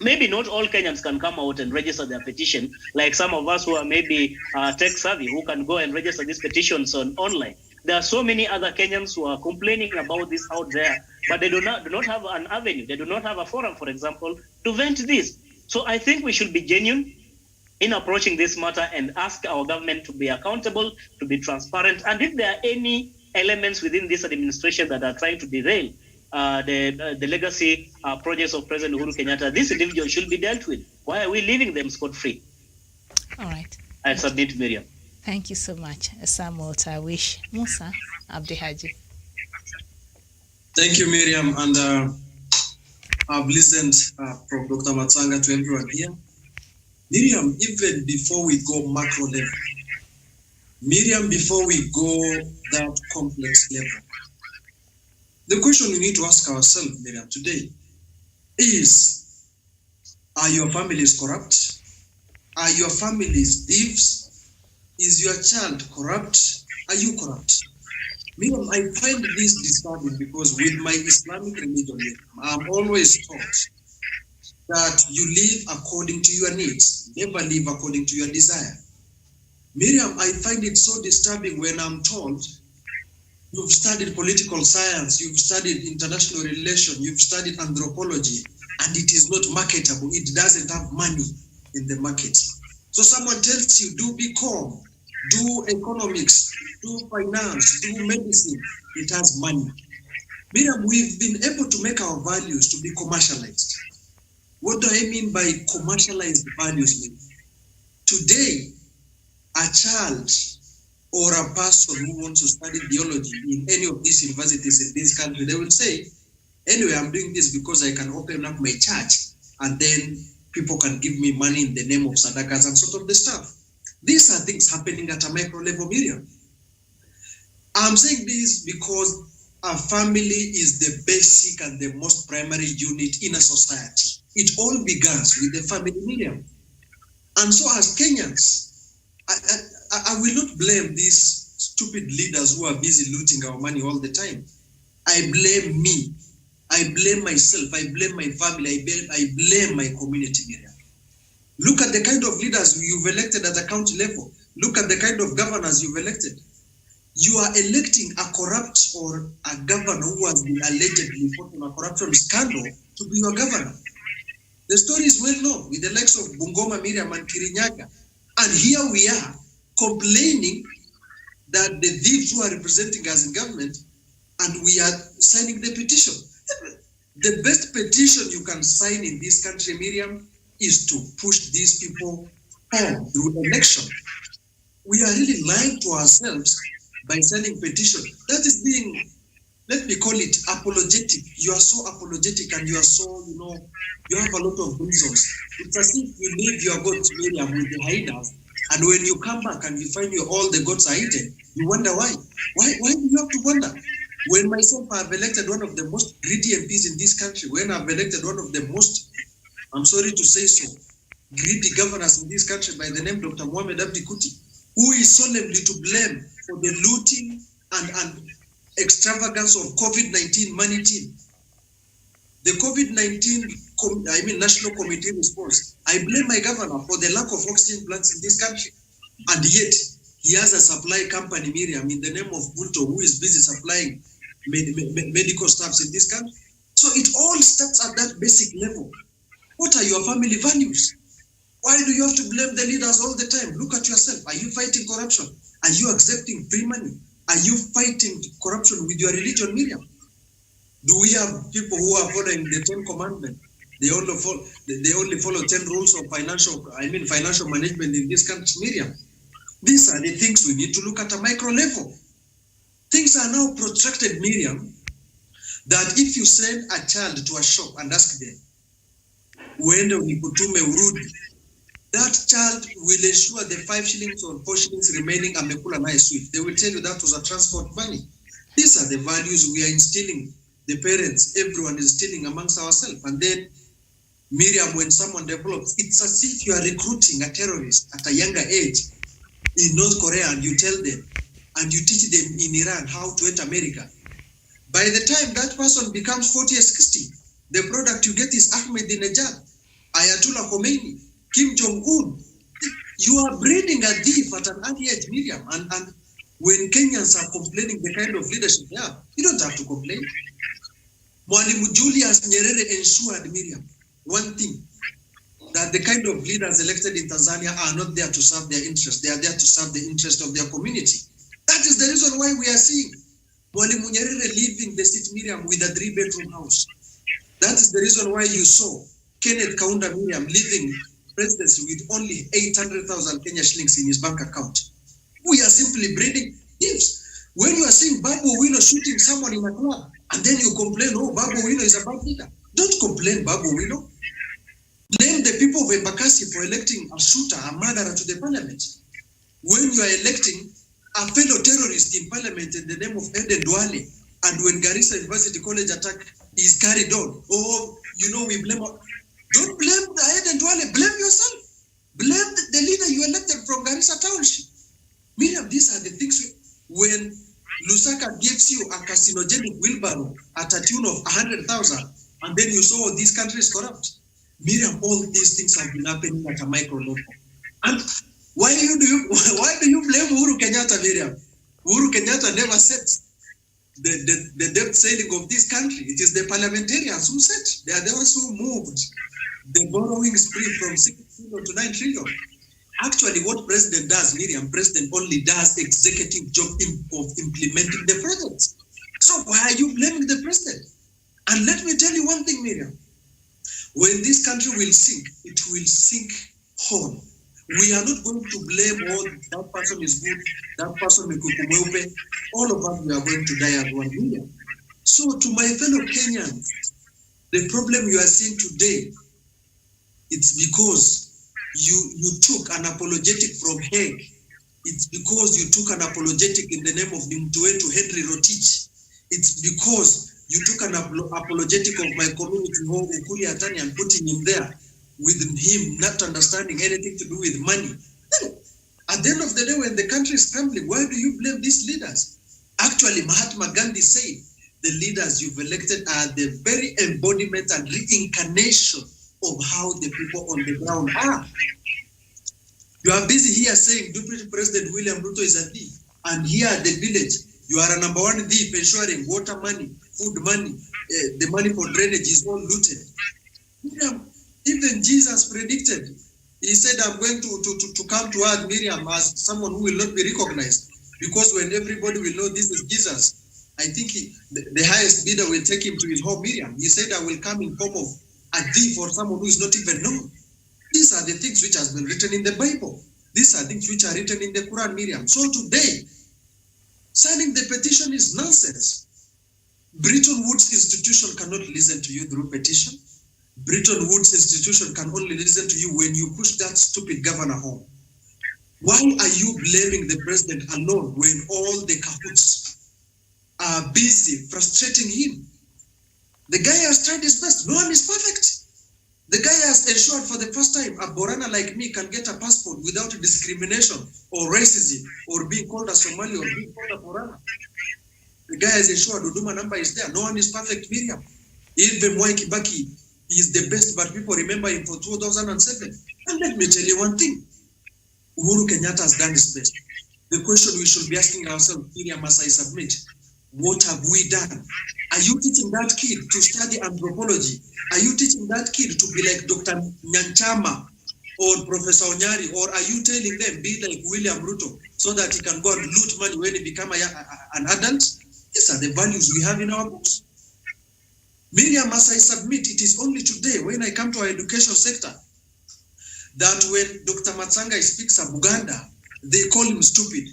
Maybe not all Kenyans can come out and register their petition, like some of us who are maybe tech savvy, who can go and register these petitions online. There are so many other Kenyans who are complaining about this out there, but they do not have an avenue. They do not have a forum, for example, to vent this. So I think we should be genuine in approaching this matter and ask our government to be accountable, to be transparent. And if there are any elements within this administration that are trying to derail the legacy projects of President Uhuru Kenyatta, these individuals should be dealt with. Why are we leaving them scot-free? All right. I submit, Miriam. Thank you so much, Samuel Tawish. Musa Abdihaji. Thank you, Miriam. And I've listened from Dr. Matsanga to everyone here. Miriam, even before we go macro level, Miriam, before we go that complex level, the question we need to ask ourselves, Miriam, today is, are your families corrupt? Are your families thieves? Is your child corrupt? Are you corrupt? Miriam, I find this disturbing because with my Islamic religion, I'm always taught that you live according to your needs, never live according to your desire. Miriam, I find it so disturbing when I'm told you've studied political science, you've studied international relations, you've studied anthropology, and it is not marketable. It doesn't have money in the market. So someone tells you, do BCom, do economics, do finance, do medicine. It has money. Miriam, we've been able to make our values to be commercialized. What do I mean by commercialized values? Today, a child or a person who wants to study theology in any of these universities in this country, they will say, anyway, I'm doing this because I can open up my church and then people can give me money in the name of sadakas and sort of the stuff. These are things happening at a micro level, Miriam. I'm saying this because a family is the basic and the most primary unit in a society. It all begins with the family, Miriam. And so as Kenyans, I will not blame these stupid leaders who are busy looting our money all the time. I blame me. I blame myself. I blame my family. I blame my community, Miriam. Look at the kind of leaders you've elected at the county level. Look at the kind of governors you've elected. You are electing a corrupt or a governor who has been allegedly caught in a corruption scandal to be your governor. The story is well known with the likes of Bungoma, Miriam, and Kirinyaga. And here we are complaining that the thieves who are representing us in government, and we are signing the petition. The best petition you can sign in this country, Miriam, is to push these people home through election. We are really lying to ourselves by signing petition. That is being, let me call it apologetic. You are so apologetic and you are so, you have a lot of reasons. It's as if you leave your goats, Miriam, with the hyenas, and when you come back and you find all the goats are eaten, you wonder why. Why do you have to wonder? When myself, I've elected one of the most greedy MPs in this country, when I've elected one of the most, I'm sorry to say so, greedy governors in this country by the name Dr. Mohamed Abdi Kuti, who is solemnly to blame for the looting and extravagance of COVID-19 money team. The COVID-19, National Committee response, I blame my governor for the lack of oxygen plants in this country. And yet, he has a supply company, Miriam, in the name of Bunto, who is busy supplying medical staffs in this country. So it all starts at that basic level. What are your family values? Why do you have to blame the leaders all the time? Look at yourself. Are you fighting corruption? Are you accepting free money? Are you fighting corruption with your religion, Miriam? Do we have people who are following the 10 commandments? They only follow 10 rules of financial management in this country, Miriam. These are the things we need to look at a micro level. Things are now protracted, Miriam, that if you send a child to a shop and ask them, uende unikutume urudi, that child will ensure the 5 shillings or 4 shillings remaining amekula naye sweet. They will tell you that was a transport money. These are the values we are instilling. The parents, everyone is instilling amongst ourselves. And then, Miriam, when someone develops, it's as if you are recruiting a terrorist at a younger age in North Korea, and you tell them, and you teach them in Iran how to enter America. By the time that person becomes 40 or 60, the product you get is Ahmadinejad, Ayatollah Khomeini, Kim Jong-un. You are breeding a thief at an early age, Miriam. And when Kenyans are complaining the kind of leadership they have, you don't have to complain. Mwalimu Julius Nyerere ensured, Miriam, one thing, that the kind of leaders elected in Tanzania are not there to serve their interests. They are there to serve the interest of their community. That is the reason why we are seeing Mwalimu Nyerere leaving the seat, Miriam, with a 3-bedroom house. That is the reason why you saw Kenneth Kaunda, Miriam, leaving presidency with only 800,000 Kenya shillings in his bank account. We are simply breeding thieves. When you are seeing Babu Owino shooting someone in a club, and then you complain, oh, Babu Owino is a bad leader. Don't complain, Babu Owino. Blame the people of Embakasi for electing a shooter, a murderer to the parliament. When you are electing a fellow terrorist in parliament in the name of Eden Duale, and when Garissa University College attack is carried on, we blame. Don't blame the Eden Duale, blame yourself. Blame the leader you elected from Garissa Township. Miriam, these are the things when Lusaka gives you a carcinogenic wheelbarrow at a tune of 100,000, and then you saw this country is corrupt. Miriam, all these things have been happening at a micro level. And why do you blame Uhuru Kenyatta, Miriam? Uhuru Kenyatta never set the debt ceiling of this country. It is the parliamentarians who set. They are the ones who moved the borrowing spree from 6 trillion to 9 trillion. Actually, what president does, Miriam, president only does executive job of implementing the projects. So why are you blaming the president? And let me tell you one thing, Miriam. When this country will sink, it will sink whole. We are not going to blame that person is good, that person is good. All of us, we are going to die as 1 million. So to my fellow Kenyans, the problem you are seeing today, it's because you took an apologetic from Hague. It's because you took an apologetic in the name of Nimtuetu Henry Rotich. It's because you took an apologetic of my community, Ukuri Atani, and putting him there with him not understanding anything to do with money. Then, at the end of the day, when the country is crumbling, why do you blame these leaders? Actually, Mahatma Gandhi said, the leaders you've elected are the very embodiment and reincarnation of how the people on the ground are. You are busy here saying Deputy President William Ruto is a thief, and here at the village, you are a number 1 thief, ensuring water money, food money, the money for drainage is all looted. Even Jesus predicted. He said, I'm going to come to earth, Miriam, as someone who will not be recognized. Because when everybody will know this is Jesus, I think the highest bidder will take him to his home, Miriam. He said, I will come in form of a thief or someone who is not even known. These are the things which has been written in the Bible. These are things which are written in the Quran, Miriam. So today, Signing the petition is nonsense. Bretton Woods institution cannot listen to you through petition. Bretton Woods institution can only listen to you when you push that stupid governor home. Why are you blaming the president alone when all the cahoots are busy frustrating him? The guy has tried his best. No one is perfect. The guy has ensured for the first time a Borana like me can get a passport without discrimination or racism or being called a Somali or being called a Borana. The guy has ensured Huduma number is there. No one is perfect, Miriam. Even Mwai Kibaki is the best, but people remember him for 2007. And let me tell you one thing. Uhuru Kenyatta has done his best. The question we should be asking ourselves, Miriam, as I submit, what have we done? Are you teaching that kid to study anthropology? Are you teaching that kid to be like Dr. Nyanchama or Professor Onyari? Or are you telling them be like William Ruto so that he can go and loot money when he become an adult? These are the values we have in our books. Miriam, as I submit, it is only today when I come to our education sector that when Dr. Matsanga speaks a Buganda, they call him stupid.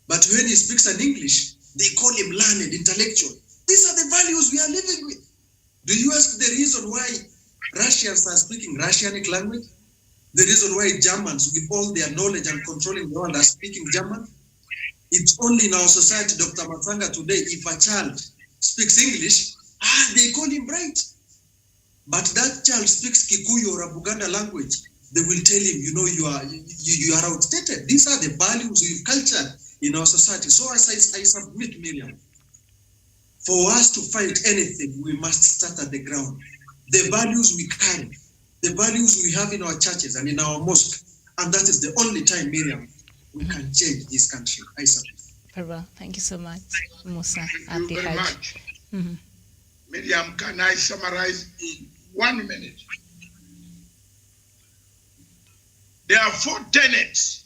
But when he speaks an English, they call him learned, intellectual. These are the values we are living with. Do you ask the reason why Russians are speaking Russianic language? The reason why Germans, with all their knowledge and controlling the world, are speaking German? It's only in our society, Dr. Matsanga, today, if a child speaks English, they call him bright. But that child speaks Kikuyu or a Buganda language, they will tell him, you know, you are outdated. These are the values we've cultured in our society. So as I submit, Miriam, for us to fight anything, we must start at the ground. The values we carry, the values we have in our churches and in our mosque, and that is the only time, Miriam, we can change this country. I submit. Very well. Thank you so much, Musa. Thank you very much. Miriam, can I summarize in 1 minute? There are 4 tenets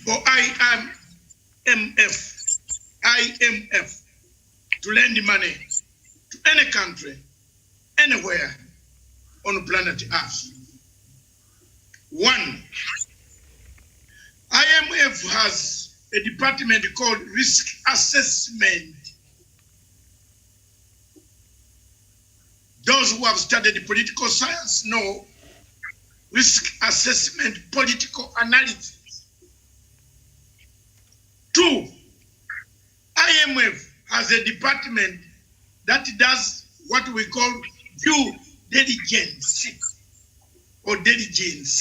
for IMF to lend money to any country, anywhere on planet Earth. 1, IMF has a department called risk assessment. Those who have studied political science know risk assessment, political analysis. 2, IMF has a department that does what we call due diligence or diligence.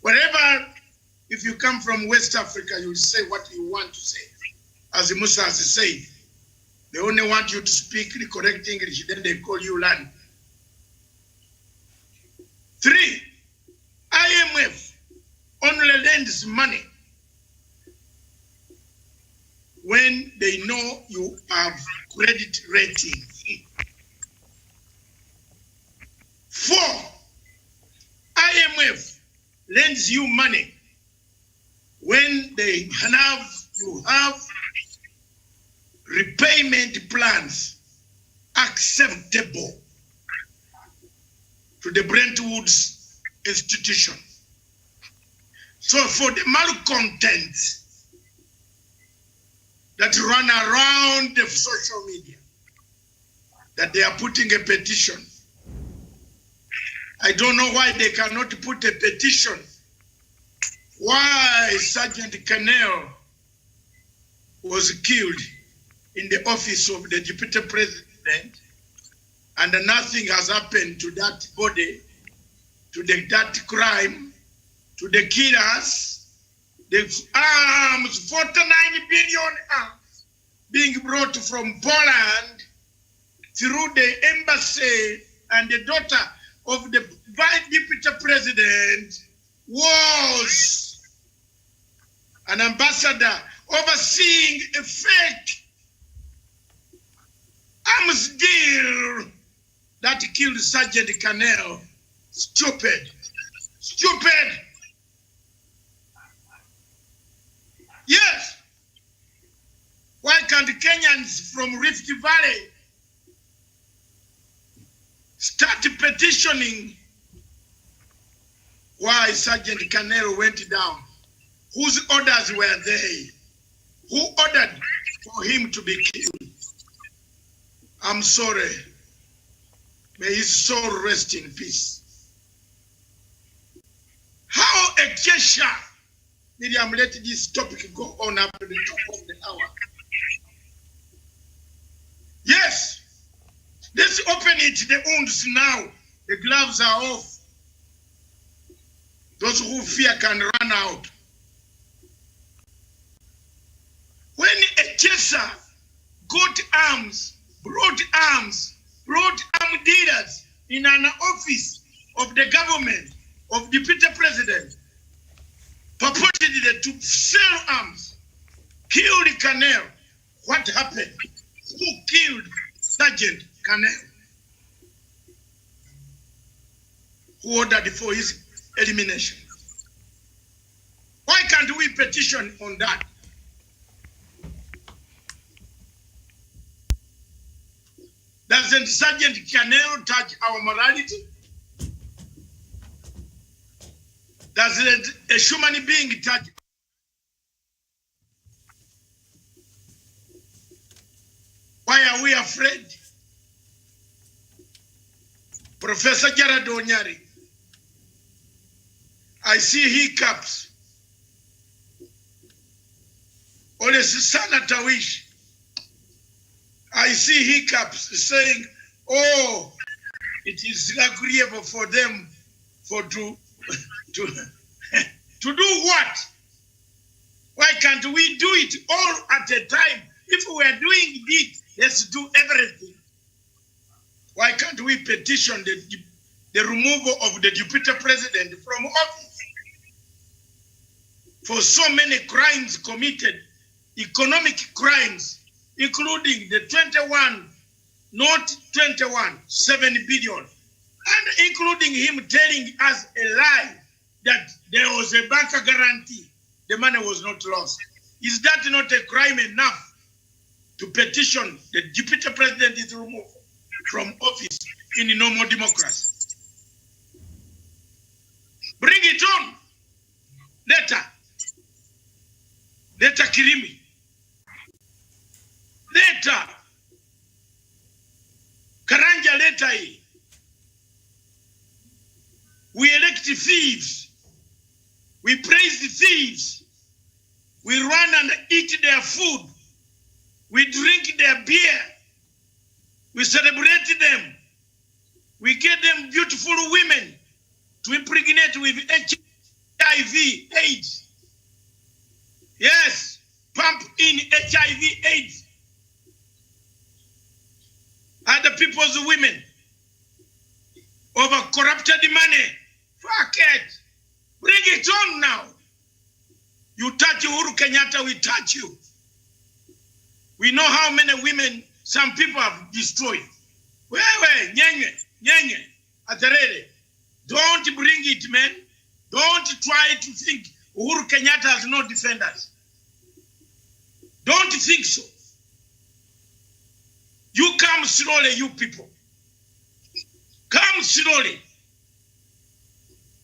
Wherever, if you come from West Africa, you say what you want to say. As Musa has said, they only want you to speak the correct English, then they call you land. 3, IMF only lends money when they know you have credit rating. 4, IMF lends you money when you have repayment plans acceptable to the Brentwood's institution. So for the malcontents that run around the social media, that they are putting a petition, I don't know why they cannot put a petition. Why Sergeant Canel was killed in the office of the deputy president, and nothing has happened to that body, to that crime, to the killers, the arms, 49 billion arms being brought from Poland through the embassy, and the daughter of the vice deputy president was an ambassador overseeing a fake arms deal that killed Sergeant Canel. Stupid. Stupid. Yes. Why can't Kenyans from Rift Valley start petitioning why Sergeant Canel went down? Whose orders were they? Who ordered for him to be killed? I'm sorry. May his soul rest in peace. How a gesture, Miriam, let this topic go on up to the top of the hour. Yes, let's open it, the wounds now. The gloves are off. Those who fear can run out. When a chaser got arms, brought armed dealers in an office of the government, of deputy president, purportedly to sell arms, killed Canel. What happened? Who killed Sergeant Canel? Who ordered for his elimination? Why can't we petition on that? Doesn't Sergeant Canel touch our morality? Doesn't a human being touch? Why are we afraid? Professor Gerard Onyari, I see hiccups. Ole Susana Tawish, I see hiccups saying, oh, it is agreeable for them to do what? Why can't we do it all at a time? If we are doing it, let's do everything. Why can't we petition the removal of the deputy president from office? For so many crimes committed, economic crimes, including the 7 billion, and including him telling us a lie that there was a bank guarantee, the money was not lost. Is that not a crime enough to petition the deputy president is removed from office in a normal democracy? Bring it on. Later Kirimi. Later Karanja later. We elect thieves. We praise the thieves. We run and eat their food. We drink their beer. We celebrate them. We get them beautiful women to impregnate with HIV, AIDS. Yes, pump in HIV, AIDS. Other people's women over corrupted money. Fuck it. Bring it on now. You touch Uhuru Kenyatta, we touch you. We know how many women some people have destroyed. Wewe, nyenye, aterere. Don't bring it, man. Don't try to think Uhuru Kenyatta has no defenders. Don't think so. You come slowly, you people. Come slowly.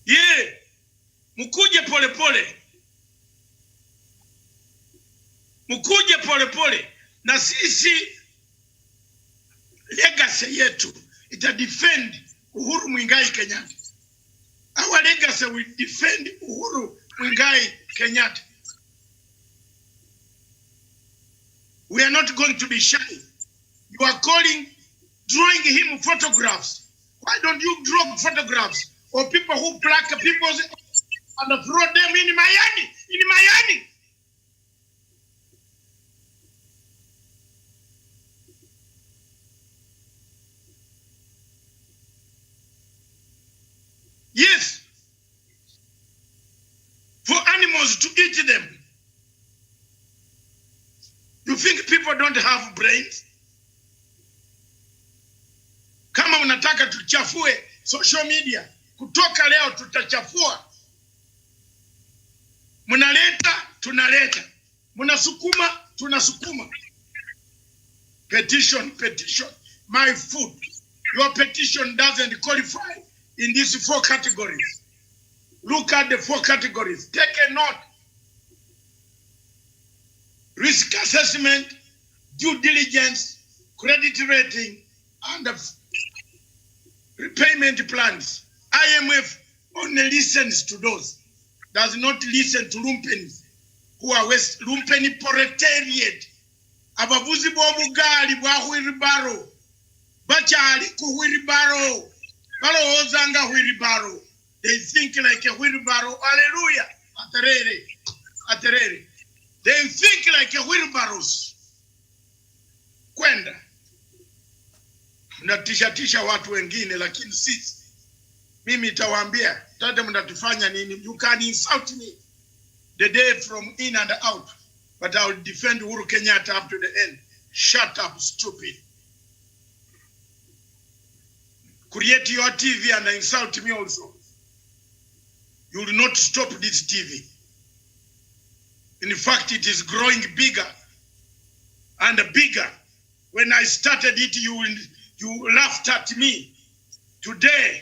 Yeah. Mukuje pole pole. Mukuje pole pole. Na sisi legacy yetu ita defend Uhuru Muigai Kenyatta. Our legacy will defend Uhuru Muigai Kenyatta. We are not going to be shy. You are drawing him photographs. Why don't you draw photographs of people who pluck people and throw them in Miami? In Miami. Yes. For animals to eat them. You think people don't have brains? Kama unataka tuchafue social media, kutoka leo tutachafua. Munaleta, tunaleta. Munasukuma, tunasukuma. Petition. My food. Your petition doesn't qualify in these 4 categories. Look at the 4 categories. Take a note. risk assessment, due diligence, credit rating, and repayment plans. IMF only listens to those, does not listen to lumpen, who are West lumpen proletariat. Abavuzi b'obugaali bwa wheelbarrow bakyali ku wheelbarrow balowooza nga wheelbarrow. They think like a wheelbarrow. Hallelujah. Aterere. They think like a wheelbarrows. Kwenda mnatisha watu wengine, lakini sisi, mimi nitawaambia tate mnatufanya nini. You can insult me the day from in and out, but I will defend Uhuru Kenyatta up to the end. Shut up, stupid. Create your TV and insult me also. You will not stop this TV. In fact, it is growing bigger and bigger. When I started it, you laughed at me. Today,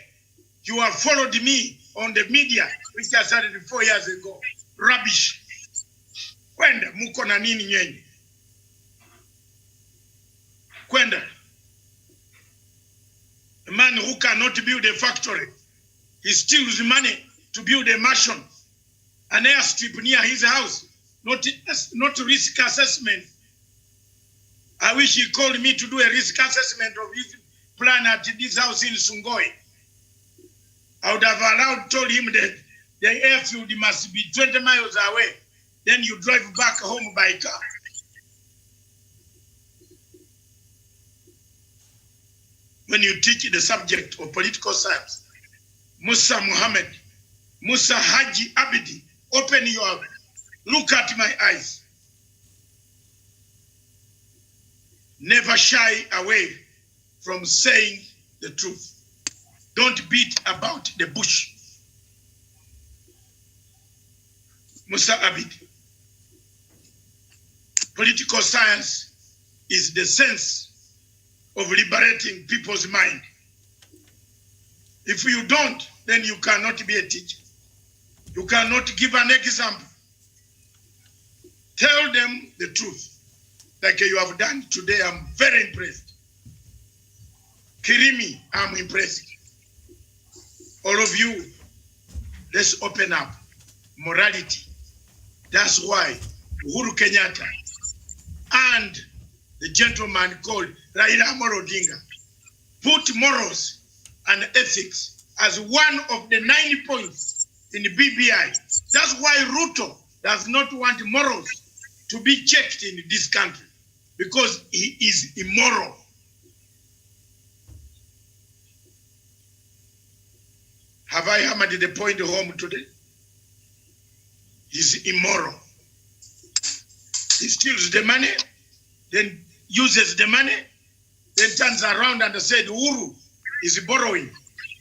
you have followed me on the media, which I started 4 years ago. Rubbish. Kwenda, muko na nini nyenye? Kwenda. A man who cannot build a factory, he steals money to build a mansion, an airstrip near his house, not risk assessment. I wish he called me to do a risk assessment of his plan at this house in Sungoi. I would have told him that the airfield must be 20 miles away. Then you drive back home by car. When you teach the subject of political science, Musa Muhammad, Musa Haji Abidi, open your eyes. Look at my eyes. Never shy away from saying the truth. Don't beat about the bush. Musa Abidi. Political science is the sense of liberating people's mind. If you don't, then you cannot be a teacher. You cannot give an example. Tell them the truth, like you have done today. I'm very impressed. Kirimi, I'm impressed. All of you, let's open up. Morality. That's why Uhuru Kenyatta and the gentleman called Raila Amolo Odinga put morals and ethics as one of the 9 points in the BBI. That's why Ruto does not want morals to be checked in this country, because he is immoral. Have I hammered the point home today? He's immoral. He steals the money, then uses the money, then turns around and said Uhuru is borrowing.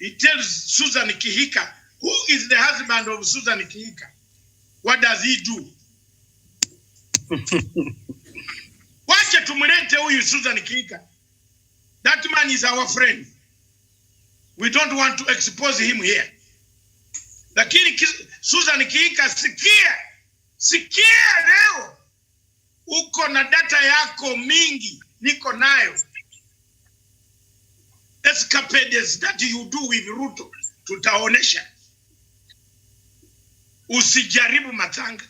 He tells Susan Kihika, who is the husband of Susan Kihika, what does he do? Wacha tumulete huyu Susan Kihika. That man is our friend. We don't want to expose him here. Lakini Susan Kihika, sikia leo. Uko na data yako mingi, niko nayo. Escapades that you do with Ruto, tutaonesha. Usijaribu matanga.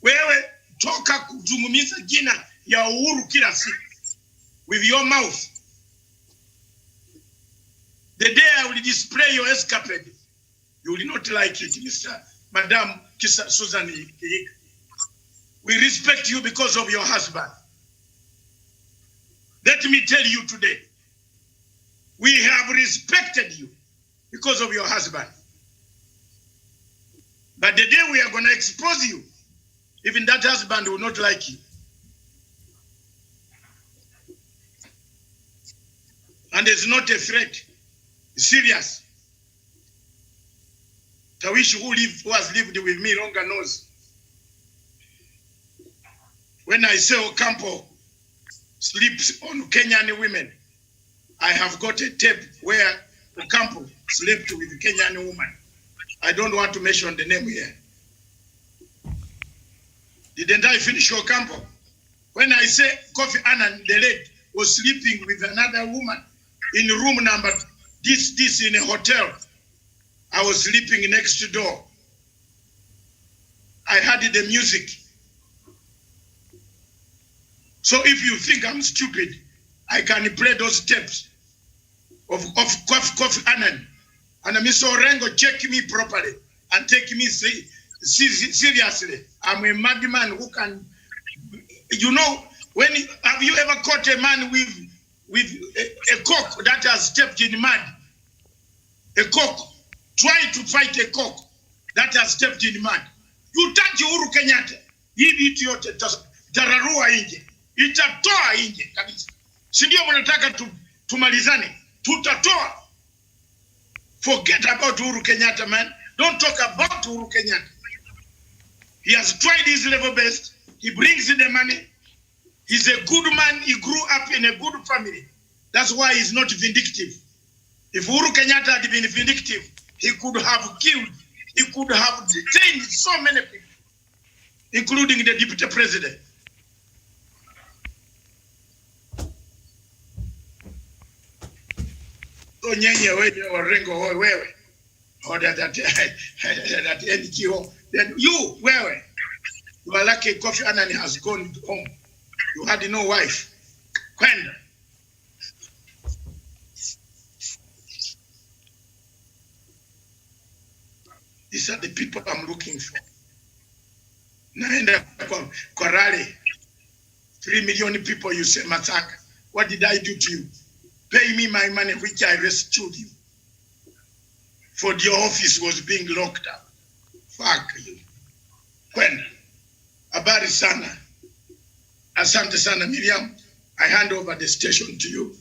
Wewe toka kuzungumza jina ya Uhuru kila siku with your mouth. The day I will display your escapade, you will not like it, Madam Susan Kihika. We respect you because of your husband. Let me tell you today, we have respected you because of your husband. But the day we are going to expose you, even that husband will not like you. And it's not a threat. It's serious. Tawish, who has lived with me longer, knows. When I say Ocampo sleeps on Kenyan women, I have got a tape where Ocampo slept with a Kenyan woman. I don't want to mention the name here. Didn't I finish your campo? When I say Kofi Annan, the lady, was sleeping with another woman in room number this in a hotel. I was sleeping next door. I heard the music. So if you think I'm stupid, I can play those tapes of Kofi Annan. And Mr. Orengo check me properly and take me seriously. I'm a madman who can, you know, have you ever caught a man with a cock that has stepped in mud? A cock. Try to fight a cock that has stepped in mud. You touch Uhuru Kenyatta, hivi itu yote tararua inje. Itatoa inje kabisa. Si ndio mnataka tumalizane? Tutatoa. Forget about Uhuru Kenyatta, man. Don't talk about Uhuru Kenyatta. He has tried his level best. He brings in the money. He's a good man. He grew up in a good family. That's why he's not vindictive. If Uhuru Kenyatta had been vindictive, he could have killed, he could have detained so many people, including the deputy president. So nyenye wewe Orengo wewe, or that NGO, then you wewe, you are lucky Kofi Annan has gone home. You had no wife. Kwenda. These are the people I'm looking for. Naenda kwa rally. 3 million people, you say, Mataka, what did I do to you? Pay me my money, which I rescued you. For the office was being locked up. Fuck you. Kwenda. Habari sana. Asante sana, Miriam. I hand over the station to you.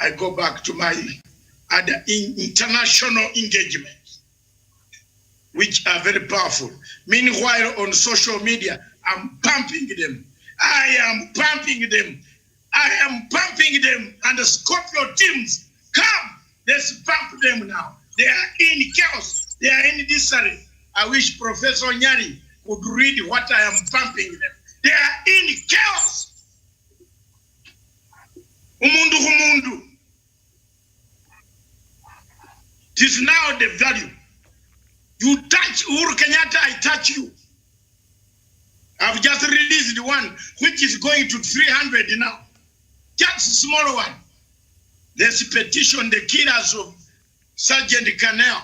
I go back to my other international engagements, which are very powerful. Meanwhile, on social media, I'm pumping them. I am pumping them. I am pumping them. And the Scorpio teams, come, let's pump them now. They are in chaos. They are in disarray. I wish Professor Nyari could read what I am pumping them. They are in chaos. Umundu humundu. It is now the value. You touch Uhuru Kenyatta, I touch you. I've just released the one which is going to 300 now. Just a smaller one. There's a petition, the killers of Sergeant Canel.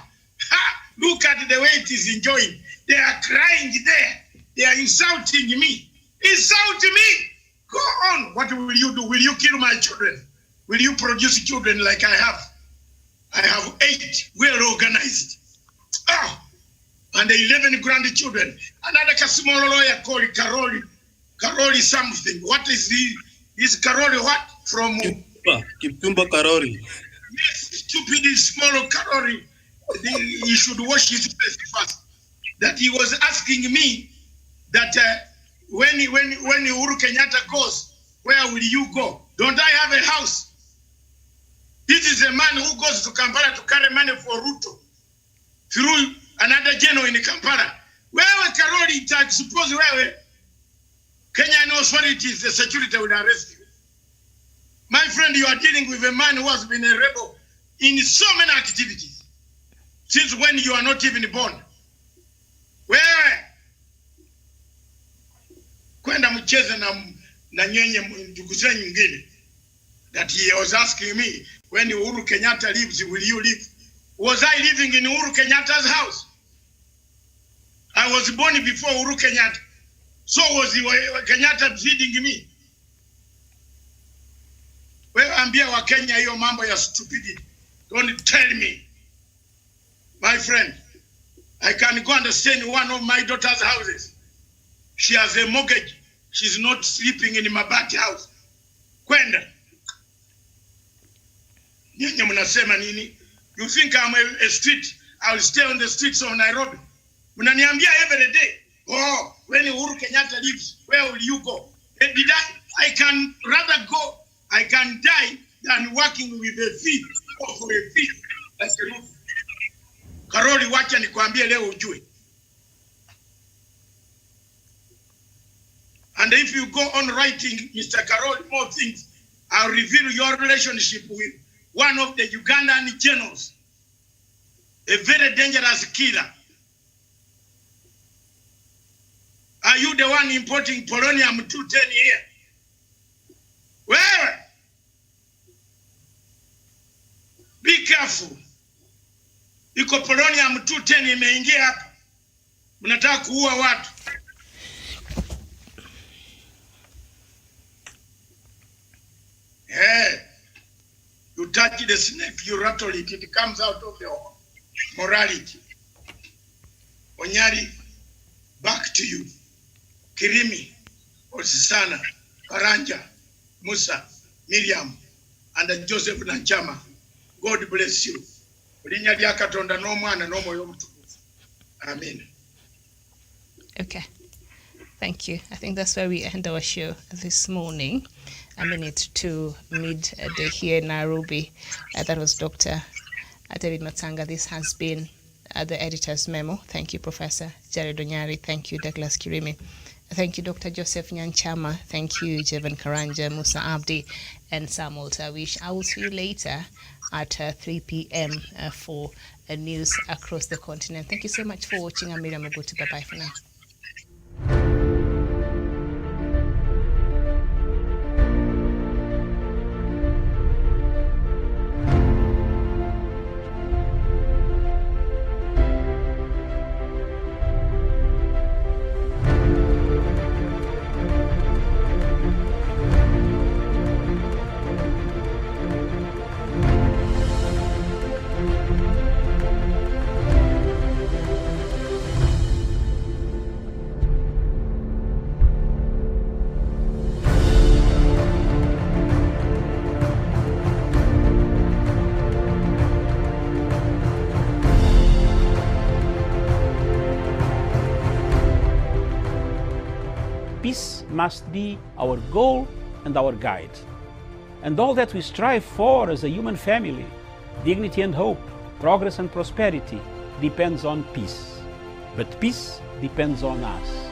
Look at the way it is enjoying. They are crying there. They are insulting me. Insult me. Go on. What will you do? Will you kill my children? Will you produce children like I have? I have 8 well organized. And 11 grandchildren. Another small lawyer called Karoli something. What is this Karoli what? From Kiptumba Karori. Yes, stupid small Karoli. He should wash his face first. That he was asking me that when Uhuru Kenyatta goes, where will you go? Don't I have a house? This is a man who goes to Kampala to carry money for Ruto through another general in Kampala. Wewe Karoli, suppose wewe Kenyan authorities, the security will arrest you. My friend, you are dealing with a man who has been a rebel in so many activities since when you are not even born. Wewe kwenda mcheze na nyenye ndugu zenu nyingine. That he was asking me, when Uhuru Kenyatta lives, will you live? Was I living in Uhuru Kenyatta's house? I was born before Uhuru Kenyatta. So was Kenyatta feeding me? Well, ambia wa Kenya hiyo mambo ya stupidity. Don't tell me. My friend, I can go and stay in one of my daughter's houses. She has a mortgage. She's not sleeping in Mabati house. Kwenda. Nyinyi mnasema nini? You think I'm a street? I'll stay on the streets of Nairobi. Mnaniambia every day, oh, when Uhuru Kenyatta lives, where will you go? I can rather go, I can die than working with a fee or for a fee. That's the rule. Karoli, wacha nikwambie leo ujue. And if you go on writing, Mr. Carol, more things, I'll reveal your relationship with one of the Ugandan generals, a very dangerous killer. Are you the one importing polonium-210 here? Well, be careful. Iko polonium-210 imeingia hapa. Mnataka kuua watu. Hey, you touch the snake, you rattle it, it comes out of the morality. Onyari, back to you. Kirimi, Osisana, Karanja, Musa, Miriam, and Joseph Nanchama. God bless you. Amen. Okay. Thank you. I think that's where we end our show this morning. A minute to midday here in Nairobi. That was Dr. David Matsanga. This has been the editor's memo. Thank you, Professor Jared Onyari. Thank you, Douglas Kirimi. Thank you, Dr. Joseph Nyanchama. Thank you, Jevan Karanja, Musa Abdi, and Samuel Tawish. I will see you later at 3 p.m. For news across the continent. Thank you so much for watching. I'm Miriam Ogutu. Bye-bye for now. Peace must be our goal and our guide. And all that we strive for as a human family, dignity and hope, progress and prosperity, depends on peace. But peace depends on us.